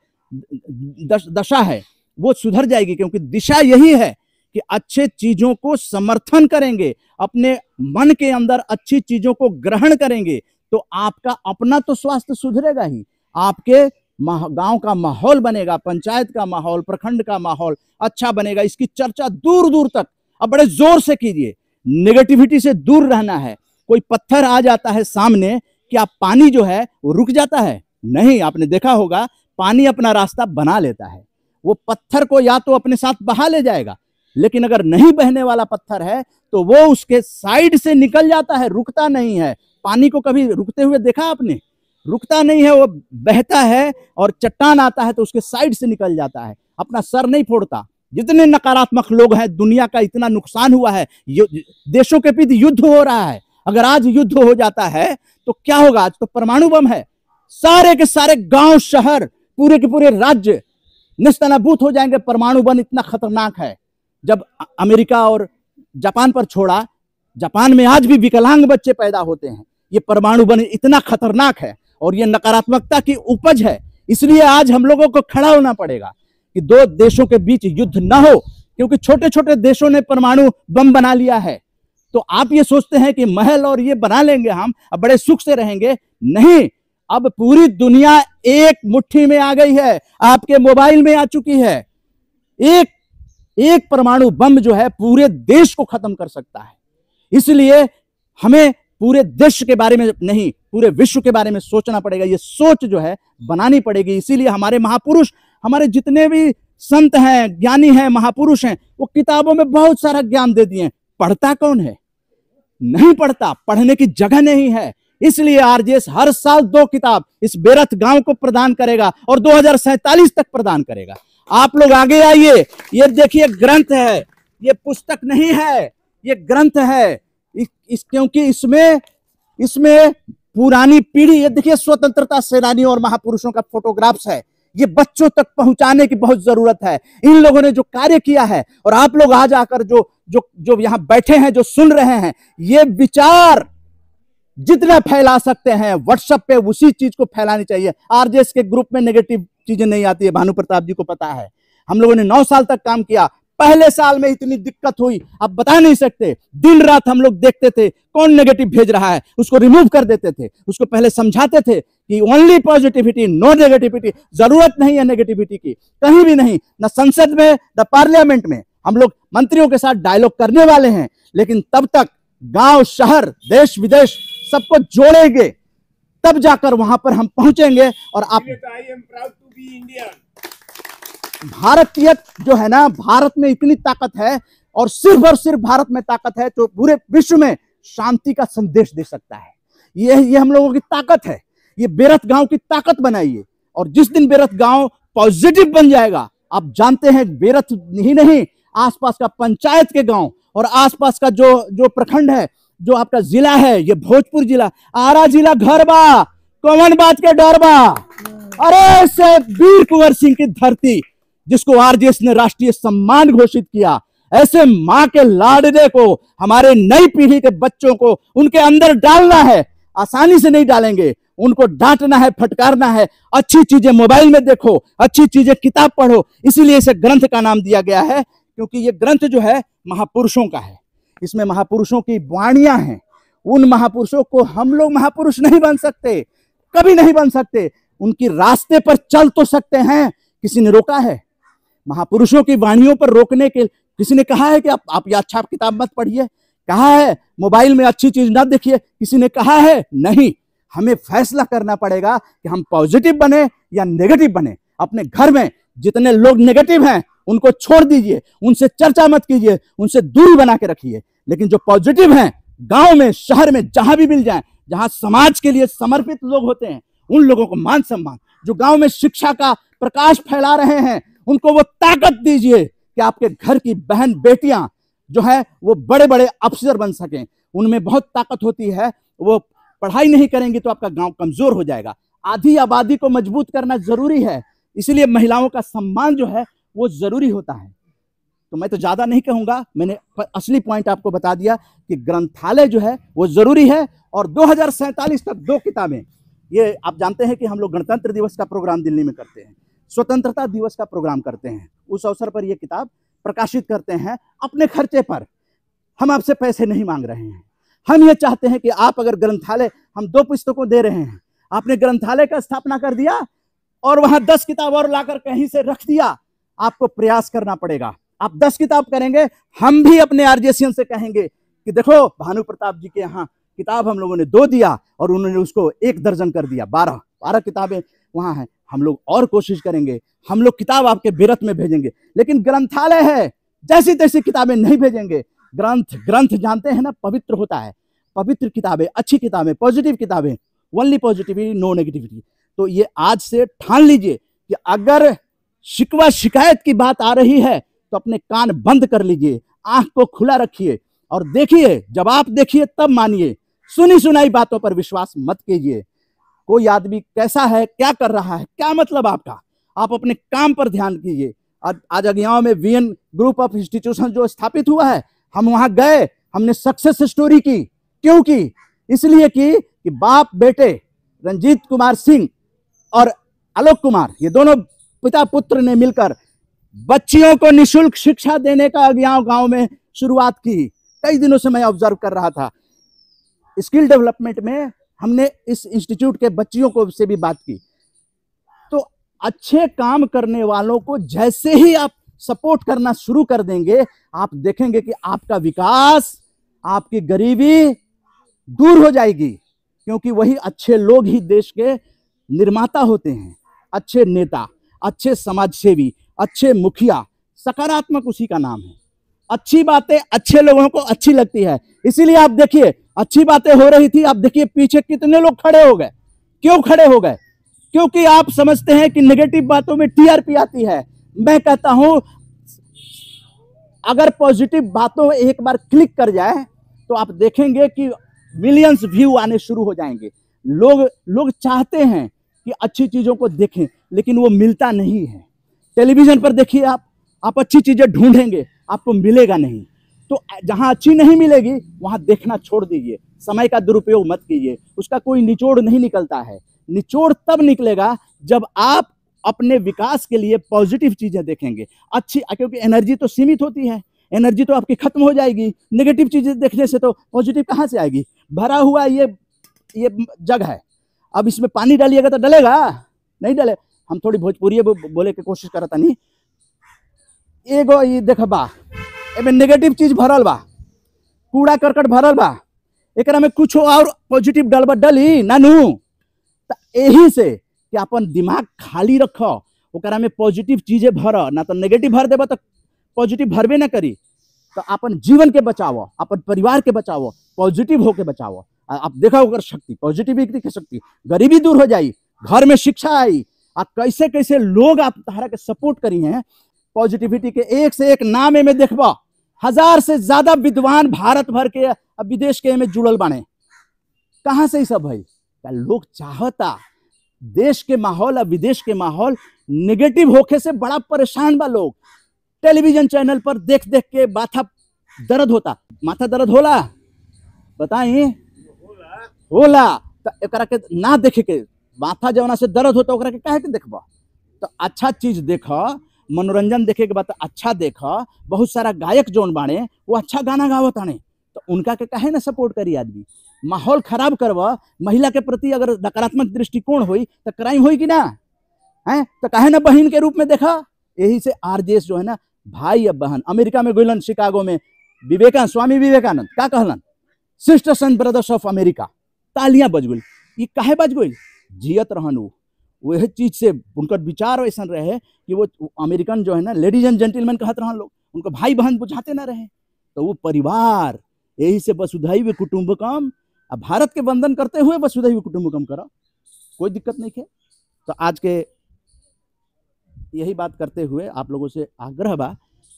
है वो सुधर जाएगी, क्योंकि दिशा यही है कि अच्छे चीजों को समर्थन करेंगे, अपने मन के अंदर अच्छी चीजों को ग्रहण करेंगे तो आपका अपना तो स्वास्थ्य सुधरेगा ही, आपके गांव का माहौल बनेगा, पंचायत का माहौल, प्रखंड का माहौल अच्छा बनेगा। इसकी चर्चा दूर दूर तक अब बड़े जोर से कीजिए। नेगेटिविटी से दूर रहना है। कोई पत्थर आ जाता है सामने, क्या पानी जो है वो रुक जाता है? नहीं। आपने देखा होगा पानी अपना रास्ता बना लेता है। वो पत्थर को या तो अपने साथ बहा ले जाएगा, लेकिन अगर नहीं बहने वाला पत्थर है तो वो उसके साइड से निकल जाता है, रुकता नहीं है। पानी को कभी रुकते हुए देखा आपने? रुकता नहीं है, वो बहता है और चट्टान आता है तो उसके साइड से निकल जाता है, अपना सर नहीं फोड़ता। जितने नकारात्मक लोग हैं, दुनिया का इतना नुकसान हुआ है, देशों के बीच युद्ध हो रहा है। अगर आज युद्ध हो जाता है तो क्या होगा? आज तो परमाणु बम है, सारे के सारे गांव, शहर, पूरे के पूरे राज्य निस्तनाबूत हो जाएंगे। परमाणु बम इतना खतरनाक है। जब अमेरिका और जापान पर छोड़ा, जापान में आज भी विकलांग बच्चे पैदा होते हैं। ये परमाणु बम इतना खतरनाक है और ये नकारात्मकता की उपज है। इसलिए आज हम लोगों को खड़ा होना पड़ेगा कि दो देशों के बीच युद्ध ना हो, क्योंकि छोटे छोटे देशों ने परमाणु बम बना लिया है। तो आप ये सोचते हैं कि महल और ये बना लेंगे, हम अब बड़े सुख से रहेंगे। नहीं, अब पूरी दुनिया एक मुट्ठी में आ गई है, आपके मोबाइल में आ चुकी है। एक परमाणु बम जो है पूरे देश को खत्म कर सकता है। इसलिए हमें पूरे देश के बारे में नहीं, पूरे विश्व के बारे में सोचना पड़ेगा। ये सोच जो है बनानी पड़ेगी। इसीलिए हमारे महापुरुष, हमारे जितने भी संत हैं, ज्ञानी हैं, महापुरुष हैं, वो किताबों में बहुत सारा ज्ञान दे दिए। पढ़ता कौन है? नहीं पढ़ता, पढ़ने की जगह नहीं है। इसलिए आरजेएस हर साल 2 किताब इस बेरथ गांव को प्रदान करेगा और 2047 तक प्रदान करेगा। आप लोग आगे आइए। ये देखिए ग्रंथ है, ये पुस्तक नहीं है, ये ग्रंथ है। क्योंकि इसमें पुरानी पीढ़ी, ये देखिए स्वतंत्रता सेनानी और महापुरुषों का फोटोग्राफ्स है। ये बच्चों तक पहुंचाने की बहुत जरूरत है। इन लोगों ने जो कार्य किया है और आप लोग आज आकर जो यहां बैठे हैं, जो सुन रहे हैं, ये विचार जितना फैला सकते हैं व्हाट्सएप पे उसी चीज को फैलानी चाहिए। आरजेएस के ग्रुप में नेगेटिव चीजें नहीं आती है, भानु प्रताप जी को पता है। हम लोगों ने 9 साल तक काम किया। पहले साल में इतनी दिक्कत हुई, आप बता नहीं सकते। दिन रात हम लोग देखते थे कौन नेगेटिव भेज रहा है, उसको रिमूव कर देते थे। उसको पहले समझाते थे कि ओनली पॉजिटिविटी, नो नेगेटिविटी। जरूरत नहीं है नेगेटिविटी की, कहीं भी नहीं, न संसद में न पार्लियामेंट में। हम लोग मंत्रियों के साथ डायलॉग करने वाले हैं, लेकिन तब तक गांव, शहर, देश विदेश सबको जोड़ेंगे, तब जाकर वहां पर हम पहुंचेंगे। और आप भारतीय जो है ना, भारत में इतनी ताकत है और सिर्फ भारत में ताकत है तो पूरे विश्व में शांति का संदेश दे सकता है। ये हम लोगों की ताकत है। ये बेरथ गांव की ताकत बनाइए। और जिस दिन बेरथ गांव पॉजिटिव बन जाएगा, आप जानते हैं बेरथ ही नहीं, आसपास का पंचायत के गांव और आसपास का जो प्रखंड है, जो आपका जिला है, ये भोजपुर जिला, आरा जिला, घर बा, कौन बात के डर बा। अरे से वीर कुंवर सिंह की धरती, जिसको आरजेएस ने राष्ट्रीय सम्मान घोषित किया, ऐसे मां के लाडले को हमारे नई पीढ़ी के बच्चों को उनके अंदर डालना है। आसानी से नहीं डालेंगे, उनको डांटना है, फटकारना है। अच्छी चीजें मोबाइल में देखो, अच्छी चीजें किताब पढ़ो। इसीलिए इसे ग्रंथ का नाम दिया गया है, क्योंकि ये ग्रंथ जो है महापुरुषों का है। इसमें महापुरुषों की वाणियां हैं, उन महापुरुषों को हम लोग महापुरुष नहीं बन सकते, कभी नहीं बन सकते। उनकी रास्ते पर चल तो सकते हैं, किसी ने रोका है? महापुरुषों की वाणियों पर रोकने के किसी ने कहा है कि आप ये अच्छा किताब मत पढ़िए? कहा है मोबाइल में अच्छी चीज ना देखिए? किसी ने कहा है? नहीं। हमें फैसला करना पड़ेगा कि हम पॉजिटिव बने या नेगेटिव बने। अपने घर में जितने लोग नेगेटिव हैं उनको छोड़ दीजिए, उनसे चर्चा मत कीजिए, उनसे दूरी बना के रखिए। लेकिन जो पॉजिटिव हैं, गांव में, शहर में, जहां भी मिल जाए, जहां समाज के लिए समर्पित लोग होते हैं, उन लोगों को मान सम्मान, जो गांव में शिक्षा का प्रकाश फैला रहे हैं, उनको वो ताकत दीजिए कि आपके घर की बहन बेटियां जो है वो बड़े बड़े अफसर बन सकें। उनमें बहुत ताकत होती है। वो पढ़ाई नहीं करेंगी तो आपका गांव कमजोर हो जाएगा। आधी आबादी को मजबूत करना जरूरी है, इसलिए महिलाओं का सम्मान जो है वो जरूरी होता है। तो मैं तो ज्यादा नहीं कहूंगा, मैंने असली पॉइंट आपको बता दिया कि ग्रंथालय जो है वो जरूरी है। और 2047 तक 2 किताबें, ये आप जानते हैं कि हम लोग गणतंत्र दिवस का प्रोग्राम दिल्ली में करते हैं, स्वतंत्रता दिवस का प्रोग्राम करते हैं, उस अवसर पर यह किताब प्रकाशित करते हैं अपने खर्चे पर। हम आपसे पैसे नहीं मांग रहे हैं, हम ये चाहते हैं कि आप अगर ग्रंथालय, हम 2 पुस्तकों दे रहे हैं, आपने ग्रंथालय का स्थापना कर दिया और वहां 10 किताब और लाकर कहीं से रख दिया, आपको प्रयास करना पड़ेगा। आप 10 किताब करेंगे, हम भी अपने आरजेसीएन से कहेंगे कि देखो भानु प्रताप जी के यहाँ किताब हम लोगों ने 2 दिया और उन्होंने उसको 1 दर्जन कर दिया, 12 किताबें वहां हैं। हम लोग और कोशिश करेंगे, हम लोग किताब आपके बिरत में भेजेंगे, लेकिन ग्रंथालय है, जैसी तैसी किताबें नहीं भेजेंगे। ग्रंथ जानते हैं ना, पवित्र होता है। पवित्र किताबें, अच्छी किताबें, पॉजिटिव किताबें, ओनली पॉजिटिविटी, नो नेगेटिविटी। तो ये आज से ठान लीजिए कि अगर शिकवा शिकायत की बात आ रही है तो अपने कान बंद कर लीजिए, आंख को खुला रखिए और देखिए। जब आप देखिए तब मानिए, सुनी सुनाई बातों पर विश्वास मत कीजिए। कोई आदमी कैसा है, क्या कर रहा है, क्या मतलब आपका? आप अपने काम पर ध्यान कीजिए। आज अगियाओं में वीएन ग्रुप ऑफ इंस्टीट्यूशन जो स्थापित हुआ है, हम वहां गए, हमने सक्सेस स्टोरी की। क्यों की? इसलिए कि बाप बेटे रंजीत कुमार सिंह और आलोक कुमार, ये दोनों पिता पुत्र ने मिलकर बच्चियों को निःशुल्क शिक्षा देने का अगियाओं गांव में शुरुआत की। कई दिनों से मैं ऑब्जर्व कर रहा था। स्किल डेवलपमेंट में हमने इस इंस्टीट्यूट के बच्चियों को से भी बात की। तो अच्छे काम करने वालों को जैसे ही आप सपोर्ट करना शुरू कर देंगे, आप देखेंगे कि आपका विकास, आपकी गरीबी दूर हो जाएगी। क्योंकि वही अच्छे लोग ही देश के निर्माता होते हैं। अच्छे नेता, अच्छे समाजसेवी, अच्छे मुखिया, सकारात्मक उसी का नाम है। अच्छी बातें अच्छे लोगों को अच्छी लगती है, इसीलिए आप देखिए अच्छी बातें हो रही थी, आप देखिए पीछे कितने लोग खड़े हो गए। क्यों खड़े हो गए? क्योंकि आप समझते हैं कि नेगेटिव बातों में टीआरपी आती है। मैं कहता हूं अगर पॉजिटिव बातों एक बार क्लिक कर जाए तो आप देखेंगे कि मिलियंस व्यू आने शुरू हो जाएंगे। लोग चाहते हैं कि अच्छी चीजों को देखें, लेकिन वो मिलता नहीं है। टेलीविजन पर देखिए, आप अच्छी चीजें ढूंढेंगे, आपको मिलेगा नहीं। तो जहां अच्छी नहीं मिलेगी वहां देखना छोड़ दीजिए, समय का दुरुपयोग मत कीजिए, उसका कोई निचोड़ नहीं निकलता है। निचोड़ तब निकलेगा जब आप अपने विकास के लिए पॉजिटिव चीजें देखेंगे, अच्छी, क्योंकि एनर्जी तो सीमित होती है, एनर्जी तो आपकी खत्म हो जाएगी। नेगेटिव चीजें देखने से तो पॉजिटिव कहां से आएगी? भरा हुआ ये जग है, अब इसमें पानी डालिएगा तो डलेगा? नहीं डले। हम थोड़ी भोजपुरी बोले की कोशिश करता नहीं। एगो ये देख बा, एमे नेगेटिव चीज भरल बा, कूड़ा करकट भरल बा, एकरा में कुछ और पॉजिटिव डलबा डली नानू। तो यही से कि अपन दिमाग खाली रखो, ओकरा में पॉजिटिव चीजें भर, ना तो नेगेटिव भर देबा तो पॉजिटिव भरबे ना करी। तो अपन जीवन के बचाओ, अपन परिवार के बचाओ, पॉजिटिव होके बचाओ। आप देखा होकर शक्ति, पॉजिटिविटी की शक्ति, गरीबी दूर हो जाई, घर में शिक्षा आई, और कैसे कैसे लोग आप तारा के सपोर्ट करी हैं। पॉजिटिविटी के एक से एक नाम में देखबा, 1000 से ज्यादा विद्वान भारत भर के अब विदेश के में जुड़ल बाने। कहां से सब भाई? लोग चाहता देश के माहौल और विदेश के माहौल नेगेटिव होके से बड़ा परेशान बा लोग। टेलीविजन चैनल पर देख देख के माथा दर्द होता। माथा दर्द होला? बताई होला। तो एकरा के ना देखे के, माथा जवना से दर्द होता ओकरा के काहे के देखबा? तो अच्छा चीज देखा, मनोरंजन देखे के बाद अच्छा देखा। बहुत सारा गायक जोन बाणे वो अच्छा गाना गावत आने, तो उनका के काहे ना सपोर्ट करी आदमी। माहौल खराब करवा, महिला के प्रति अगर नकारात्मक दृष्टिकोण हुई तो क्राइम हुई कि ना है, तो काहे ना बहन के रूप में देखा। यही से आरजेएस जो है ना, भाई या बहन, अमेरिका में गइलन, शिकागो में स्वामी विवेकानंद का कहलन, sisters and brothers of America, तालियां बज गई। ये काहे बज गई? जियत रहन वह चीज से, उनका विचार ऐसा रहे कि वो अमेरिकन जो है ना, लेडीज एंड जेंटलमैन कहत रहन लोग, उनको भाई बहन बुझाते ना रहे। तो वो परिवार, यही से वसुधैव कुटुंबकम, अब भारत के वंदन करते हुए वसुधैव कुटुंबकम करो, कोई दिक्कत नहीं है। तो आज के यही बात करते हुए आप लोगों से आग्रह बा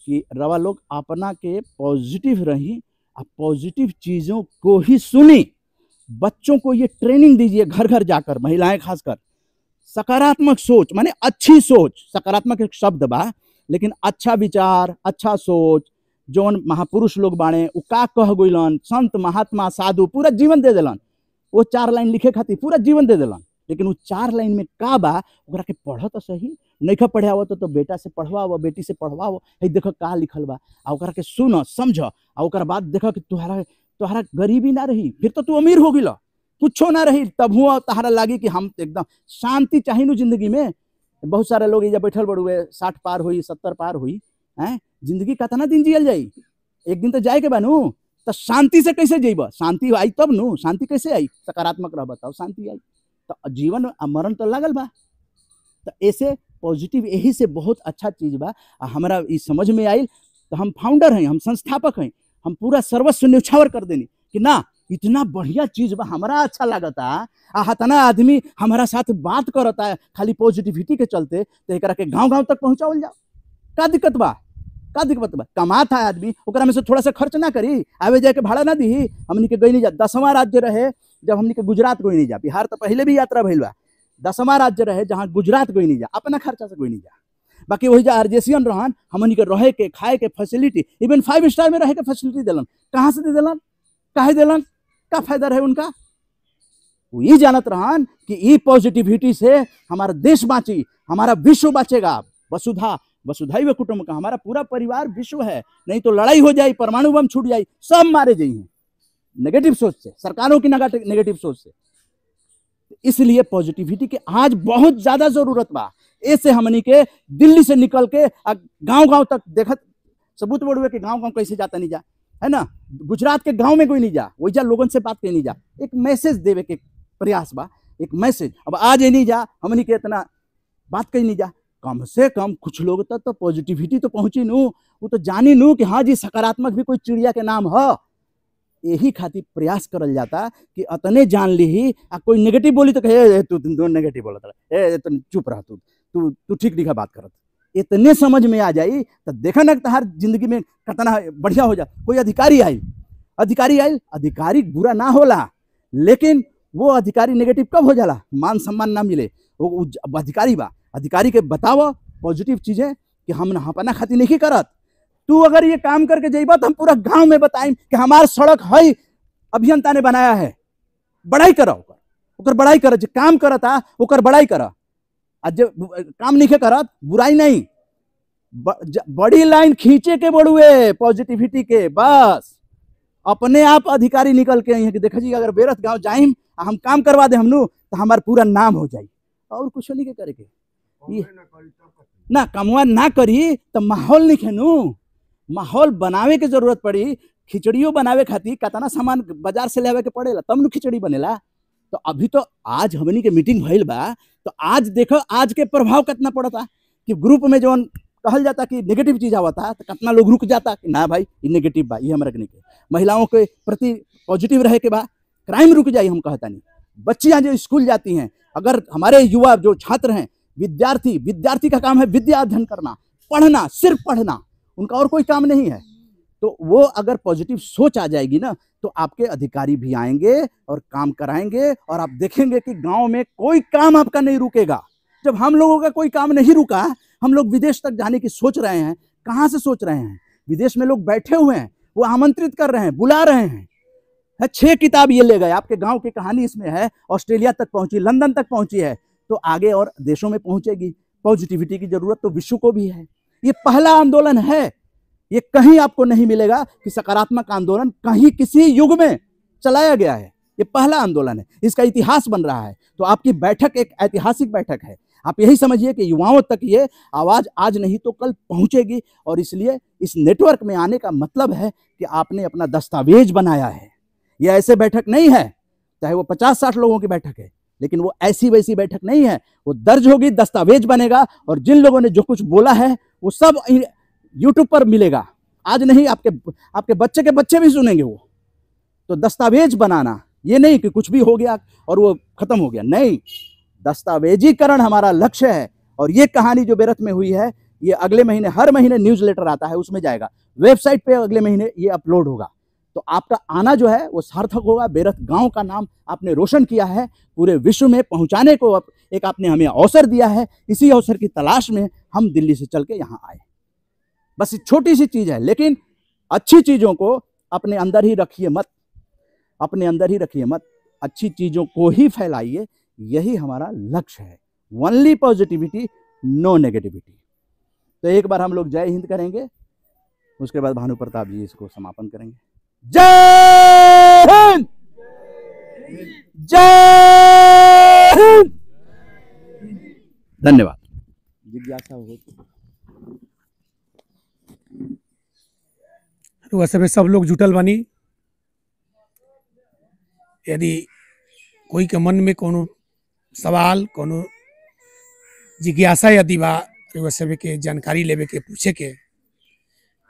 कि रवा लोग अपना के पॉजिटिव रही, आप पॉजिटिव चीज़ों को ही सुनी, बच्चों को ये ट्रेनिंग दीजिए घर घर जाकर, महिलाएं खासकर। सकारात्मक सोच माने अच्छी सोच, सकारात्मक एक शब्द बा, लेकिन अच्छा विचार, अच्छा सोच, जौन महापुरुष लोग बाणे उ का कह गइलन, संत महात्मा साधु पूरा जीवन दे दिलन, वो 4 लाइन लिखे खातिर पूरा जीवन दे दिलन, लेकिन वो 4 लाइन में का बा ओकरा के पढ़ तो सही, नहीं पढ़े आवत तो बेटा से पढ़वाओ, बेटी से पढ़वाओ, है देखो का लिखल बा, आ ओकरा के सुन समझ, आ ओकर बाद देखो कि तुहरा गरीबी ना रही, फिर तो तू अमीर हो गिला, कुछो ना रही, तब हुआ तहरा लागी कि हम एकदम शांति चाहिए नु जिंदगी में। बहुत सारे लोग जब बैठल बड़ुए 60 पार हुई 70 पार हुई हैं, जिंदगी कितना दिन जियल जाई, एक दिन तो जाए के बानू, तो शांति से कैसे जीब, शांति आई तब नु, शांति कैसे आई, सकारात्मक रह बताओ शांति आई, तो जीवन मरण तो लागल बा। तो ऐसे पॉजिटिव यही से बहुत अच्छा चीज बा। हमारा इस समझ में आई, तो हम फाउंडर हैं, हम संस्थापक हैं, हम पूरा सर्वस्व न्यौछावर कर देनी कि ना इतना बढ़िया चीज बा, हमारा अच्छा लगता, हतना आदमी हमारा साथ बात करता है खाली पॉजिटिविटी के चलते, तो एक के गांव गांव तक पहुंचाओ जाओ, का दिक्कत बा, का दिक्कत बा? कमाता है आदमी, ओकरा में से थोड़ा सा खर्च ना करी, आवे जाके भाड़ा ना दी। हमनी के गई नहीं जा, 10वां राज्य रहे जब हमनी के गुजरात गई नहीं जा, बिहार तो पहले भी यात्रा भइल बा, 10वां राज्य रहे जहाँ गुजरात गई नहीं जा, अपना खर्चा से गई नहीं जा, बाकी वही जा आरजेसियन रहन, हमनी के रहे के खाए के फैसिलिटी, इवन 5 स्टार में रहे के फैसिलिटी दिलन, कहाँ से दे दिलन, काहे दिलन, का फायदा रहे उनका? वो ये जानत रहन कि ई पॉजिटिविटी से हमारा देश बाँची, हमारा विश्व बचेगा, वसुधैव कुटुंबकम, हमारा पूरा परिवार विश्व है, नहीं तो लड़ाई हो जाए, परमाणु बम छूट जाए, सब मारे जाइए नेगेटिव सोच से, सरकारों की नेगेटिव सोच से। इसलिए पॉजिटिविटी के आज बहुत ज्यादा जरूरत बा। ऐसे हमनी के दिल्ली से निकल के गांव गांव तक देखत सबूत बड़ुए कि गांव गांव कैसे जाता नहीं जा, है ना, गुजरात के गांव में कोई नहीं जा, वही जा लोगन से बात नहीं जा, एक मैसेज देवे के प्रयास बा, एक मैसेज। अब आज नहीं जा हमनी के इतना बात कही नहीं जा, कम से कम कुछ लोग तक तो पॉजिटिविटी तो पहुंची नू, वो तो जानी नू कि हाँ जी सकारात्मक भी कोई चिड़िया के नाम है। यही खातिर प्रयास करल जाता कि अतने जान ली, आ कोई नेगेटिव बोली तो कहे तू नेगेटिव बोलत रहा, तो चुप रह, तू ठीक लिखा बात करत, इतने समझ में आ जाई तो देखा ना हर जिंदगी में कितना बढ़िया हो जा। कोई अधिकारी आई, अधिकारी बुरा ना होला, लेकिन वो अधिकारी नेगेटिव कब हो जाला, मान सम्मान ना मिले, वो अधिकारी बा, अधिकारी के बताओ पॉजिटिव चीजें कि हम अपना खातिर नहीं करत, तू अगर ये काम करके जाइबा तो हम पूरा गांव में बताएं कि हमार सड़क है अभियंता ने बनाया है, बड़ाई करो, ओकर बड़ाई कर, जो काम करता ओकर बड़ाई कर, जो काम नहीं करत बुराई नहीं, बड़ी लाइन खींचे के बड़ुए पॉजिटिविटी के, बस अपने आप अधिकारी निकल के आई है कि देखा जी अगर बेरथ गांव जाइम हम काम करवा दे हमनू तो हमार पूरा नाम हो जाई, और कुछ नहीं के करे के ना कमवा ना करी तो माहौल नहीं खेनू, माहौल बनावे के जरूरत पड़ी। खिचड़ियों बनावे खातिर कितना सामान बाजार से लेवे के पड़ेला तब न खिचड़ी बनेला। तो अभी तो आज हमनी के मीटिंग भइल बा, तो आज देखो आज के प्रभाव कितना पड़ता कि ग्रुप में जो कहल जाता कि नेगेटिव चीज आवता तो कितना लोग रुक जाता कि ना भाई ये नेगेटिव बा, ये हमारे के नहीं। महिलाओं के प्रति पॉजिटिव रहे के बा, क्राइम रुक जाए, हम कहता नहीं। बच्चियां जो स्कूल जाती हैं, अगर हमारे युवा जो छात्र हैं, विद्यार्थी का काम है विद्या अध्ययन करना, पढ़ना, सिर्फ पढ़ना, उनका और कोई काम नहीं है। तो वो अगर पॉजिटिव सोच आ जाएगी ना तो आपके अधिकारी भी आएंगे और काम कराएंगे, और आप देखेंगे कि गांव में कोई काम आपका नहीं रुकेगा। जब हम लोगों का कोई काम नहीं रुका, हम लोग विदेश तक जाने की सोच रहे हैं, कहाँ से सोच रहे हैं, विदेश में लोग बैठे हुए हैं, वो आमंत्रित कर रहे हैं, बुला रहे हैं। 6 किताब ये ले गए, आपके गांव की कहानी इसमें है, ऑस्ट्रेलिया तक पहुंची, लंदन तक पहुंची है, तो आगे और देशों में पहुंचेगी। पॉजिटिविटी की जरूरत तो विश्व को भी है। ये पहला आंदोलन है, ये कहीं आपको नहीं मिलेगा कि सकारात्मक आंदोलन कहीं किसी युग में चलाया गया है। ये पहला आंदोलन है, इसका इतिहास बन रहा है। तो आपकी बैठक एक ऐतिहासिक बैठक है। आप यही समझिए कि युवाओं तक ये आवाज़ आज नहीं तो कल पहुंचेगी, और इसलिए इस नेटवर्क में आने का मतलब है कि आपने अपना दस्तावेज बनाया है। ये ऐसे बैठक नहीं है, चाहे वो 50-60 लोगों की बैठक है, लेकिन वो ऐसी वैसी बैठक नहीं है। वो दर्ज होगी, दस्तावेज बनेगा, और जिन लोगों ने जो कुछ बोला है वो सब यूट्यूब पर मिलेगा। आज नहीं, आपके बच्चे के बच्चे भी सुनेंगे वो। तो दस्तावेज बनाना, ये नहीं कि कुछ भी हो गया और वो खत्म हो गया, नहीं, दस्तावेजीकरण हमारा लक्ष्य है। और ये कहानी जो बेरथ में हुई है, ये अगले महीने, हर महीने न्यूज़लेटर आता है, उसमें जाएगा, वेबसाइट पे अगले महीने ये अपलोड होगा। तो आपका आना जो है वो सार्थक होगा। बेरथ गांव का नाम आपने रोशन किया है, पूरे विश्व में पहुंचाने को एक आपने हमें अवसर दिया है। इसी अवसर की तलाश में हम दिल्ली से चल के यहाँ आए। बस छोटी सी चीज़ है, लेकिन अच्छी चीज़ों को अपने अंदर ही रखिए मत, अपने अंदर ही रखिए मत, अच्छी चीज़ों को ही फैलाइए। यही हमारा लक्ष्य है। Only positivity, no negativity. तो एक बार हम लोग जय हिंद करेंगे, उसके बाद भानु प्रताप जी इसको समापन करेंगे। जय हिंद, जय हिंद। धन्यवाद। जिज्ञासा हो वैसे सब लोग जुटल बानी। यदि कोई के मन में कोनो सवाल, कोनो जिज्ञासा यदि बा वैसे के जानकारी लेवे के, पूछे के,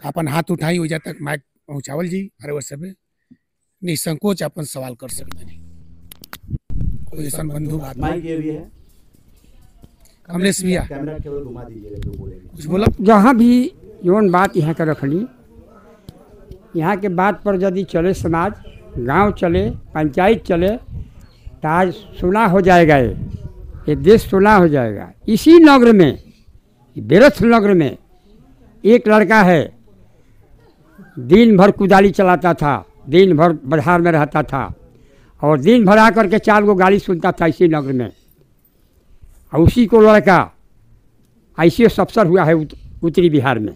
अपन हाथ उठाई हो जाता माइक पहुँचावल जी। अरे वैसे निसंकोच अपन सवाल कर सकते हैं। कोई ऐसा बंधु बात माइक ये भी है, कमलेश भैया कैमरा केवल घुमा दीजिएगा जो बोलेंगे। कुछ बोला। जहाँ भी यौन बात यहाँ का रखली, यहाँ के बात पर यदि चले समाज, गांव चले, पंचायत चले, तो आज सुना हो जाएगा। ये देश सुना हो जाएगा। इसी नगर में, बेरथ नगर में एक लड़का है, दिन भर कुदाली चलाता था, दिन भर बाजार में रहता था, और दिन भर आकर के 4 गो गाली सुनता था इसी नगर में। और उसी को लड़का ICS अफसर हुआ है उत्तरी बिहार में।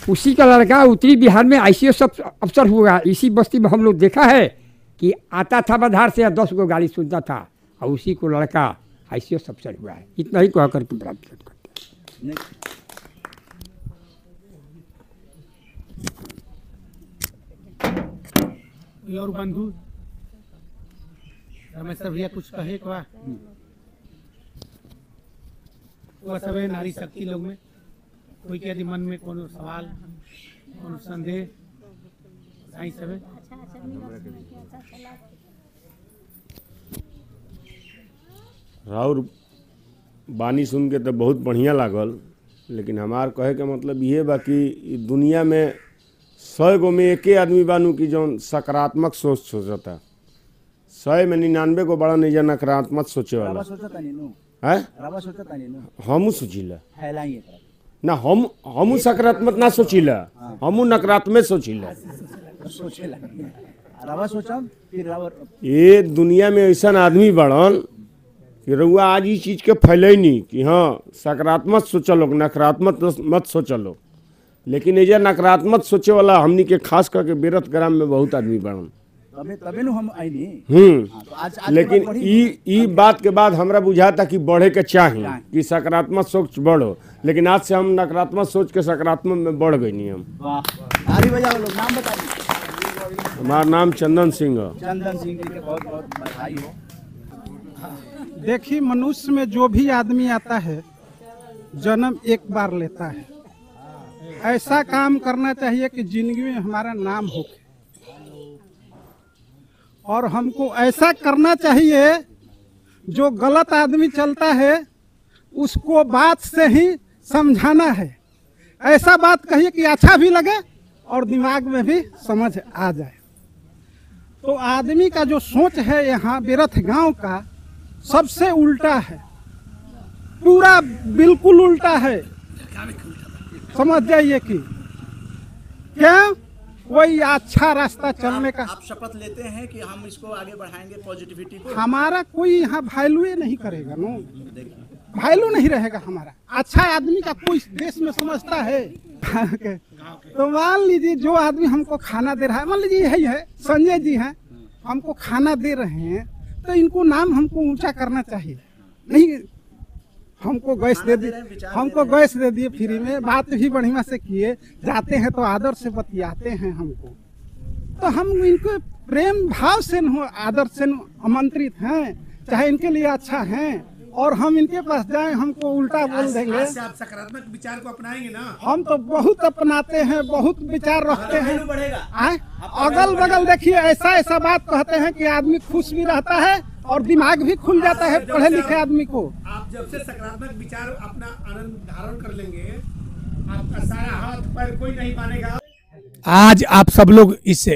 उसी का लड़का उत्तरी बिहार में ICS अफसर हुआ। इसी बस्ती में हम लोग देखा है कि आता था बाजार से 10 गो गाली सुनता था, और उसी को लड़का ICS अफसर हुआ है। इतना ही कह करके प्राप्त करते हैं। और बंधु रमेश भैया कुछ कहे क्या? वो सब नारी शक्ति लोग में कोई के यदि मन में कोनो सवाल, कोनो संदेह साईं सब राउर बानी सुन के तो बहुत बढ़िया लागल, लेकिन हमार कहे के मतलब ये बा कि दुनिया में 100 गो में एके आदमी बानू की जौन सकारात्मक सोच सोचता। 100 में 99 को बड़ा नहीं नकारात्मक सोचे वाला है। हमू सोचिला ना, हमू सकारात्मक ना सोचिला, हमू नकारात्मक सोचिला। ये दुनिया में ऐसा आदमी बड़न कि रउआ आज इस चीज़ के फैलैनी कि हाँ सकारात्मक सोचलो, नकारात्मक मत सोचलो। लेकिन ये नकारात्मक सोचे वाला हमनी के खास करके बेरथ ग्राम में बहुत आदमी बड़न। तबे हम आईनी। लेकिन ई बात के बाद हमरा बुझाता कि बढ़े के चाहिए कि सकारात्मक सोच बढ़ो, लेकिन आज से हम नकारात्मक सोच के सकारात्मक में बढ़ गई नहीं। हम नाम बताइए। हमारा नाम चंदन सिंह है। चंदन सिंह जी के बहुत बहुत बधाई हो। देखिए, मनुष्य में जो भी आदमी आता है जन्म एक बार लेता है। ऐसा काम करना चाहिए कि जिंदगी में हमारा नाम हो, और हमको ऐसा करना चाहिए जो गलत आदमी चलता है उसको बात से ही समझाना है। ऐसा बात कहिए कि अच्छा भी लगे और दिमाग में भी समझ आ जाए। तो आदमी का जो सोच है यहाँ बेरथ गांव का सबसे उल्टा है, पूरा बिल्कुल उल्टा है। समझ जाइए कि क्या कोई अच्छा रास्ता चलने का। आप शपथ लेते हैं कि हम इसको आगे बढ़ाएंगे, पॉजिटिविटी को। हमारा कोई यहाँ वैल्यू नहीं करेगा, नो वैल्यू नहीं रहेगा हमारा। अच्छा आदमी का कोई देश में समझता है। तो मान लीजिए जो आदमी हमको खाना दे रहा है, मान लीजिए यही है, संजय जी हैं, हमको खाना दे रहे हैं तो इनको नाम हमको ऊंचा करना चाहिए। नहीं, हमको गैस दे दिए फ्री में, बात भी बढ़िया से किए, जाते हैं तो आदर से बतियाते हैं हमको, तो हम इनको प्रेम भाव से आदर से आमंत्रित हैं, चाहे इनके लिए अच्छा हैं, और हम इनके पास जाएं हमको उल्टा बोल देंगे। आप सकारात्मक विचार को अपनाएंगे ना? हम तो बहुत अपनाते हैं, बहुत विचार रखते हैं। अगल बगल देखिए ऐसा बात कहते हैं कि आदमी खुश भी रहता है और दिमाग भी खुल जाता है पढ़े लिखे आदमी को। आप जब से सकारात्मक विचार अपना आनंद धारण कर लेंगे, आपका सारा हाथ पैर कोई नहीं मानेगा। आज आप सब लोग इस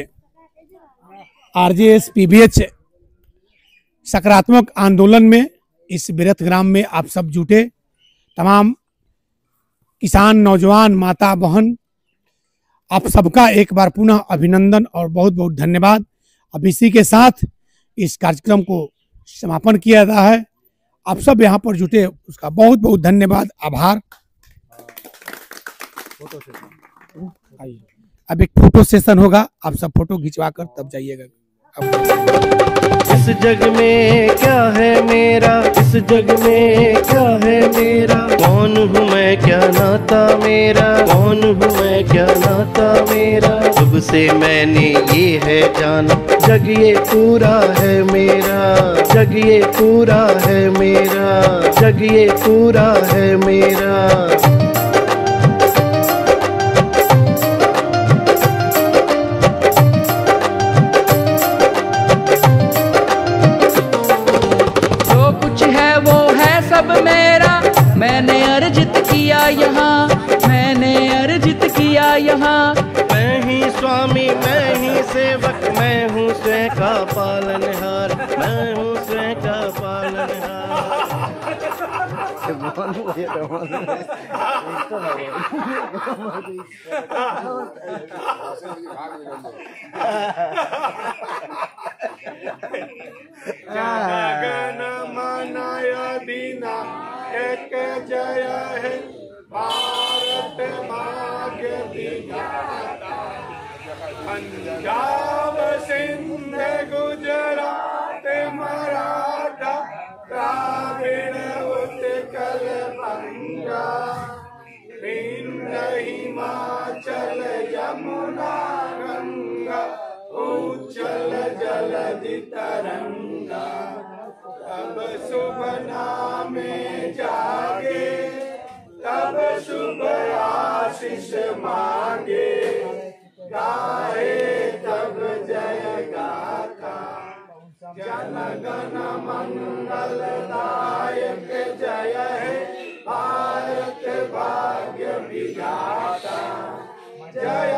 RJS PBH सकारात्मक आंदोलन में, इस बिरथ ग्राम में आप सब जुटे, तमाम किसान, नौजवान, माता, बहन, आप सबका एक बार पुनः अभिनंदन और बहुत बहुत धन्यवाद। अब इसी के साथ इस कार्यक्रम को समापन किया जाता है। आप सब यहाँ पर जुटे, उसका बहुत बहुत धन्यवाद, आभार। अब एक फोटो सेशन होगा, आप सब फोटो खिंचवा कर तब जाइएगा। इस जग में क्या है मेरा, इस जग में क्या है मेरा, कौन हूँ मैं, क्या नाता मेरा, कौन हूँ मैं, क्या नाता मेरा। जब से मैंने ये है जाना, जग ये पूरा है मेरा, जग ये पूरा है मेरा, जग ये पूरा है मेरा। सब मेरा, मैंने अर्जित किया यहाँ, मैंने अर्जित किया यहाँ। मैं ही स्वामी, मैं ही सेवक, मैं हूँ स्वयं का पालनहार, मैं हूँ स्वयं का पालनहार। जन मन दीना एक जय है, भारत भाग्य विधाता। पंजाब सिंध गुजरात मराठा, द्राविड़ उत्कल बंगा, विंध्य हिमाचल यमुना गंगा, उज्जल जलधि तरंगा। तब शुभ नामे जागे, तब शुभ आशीष मांगे, गाए तब जय गाथा। जन गण मंगल दायक जय है, भारत भाग्य विधाता। जय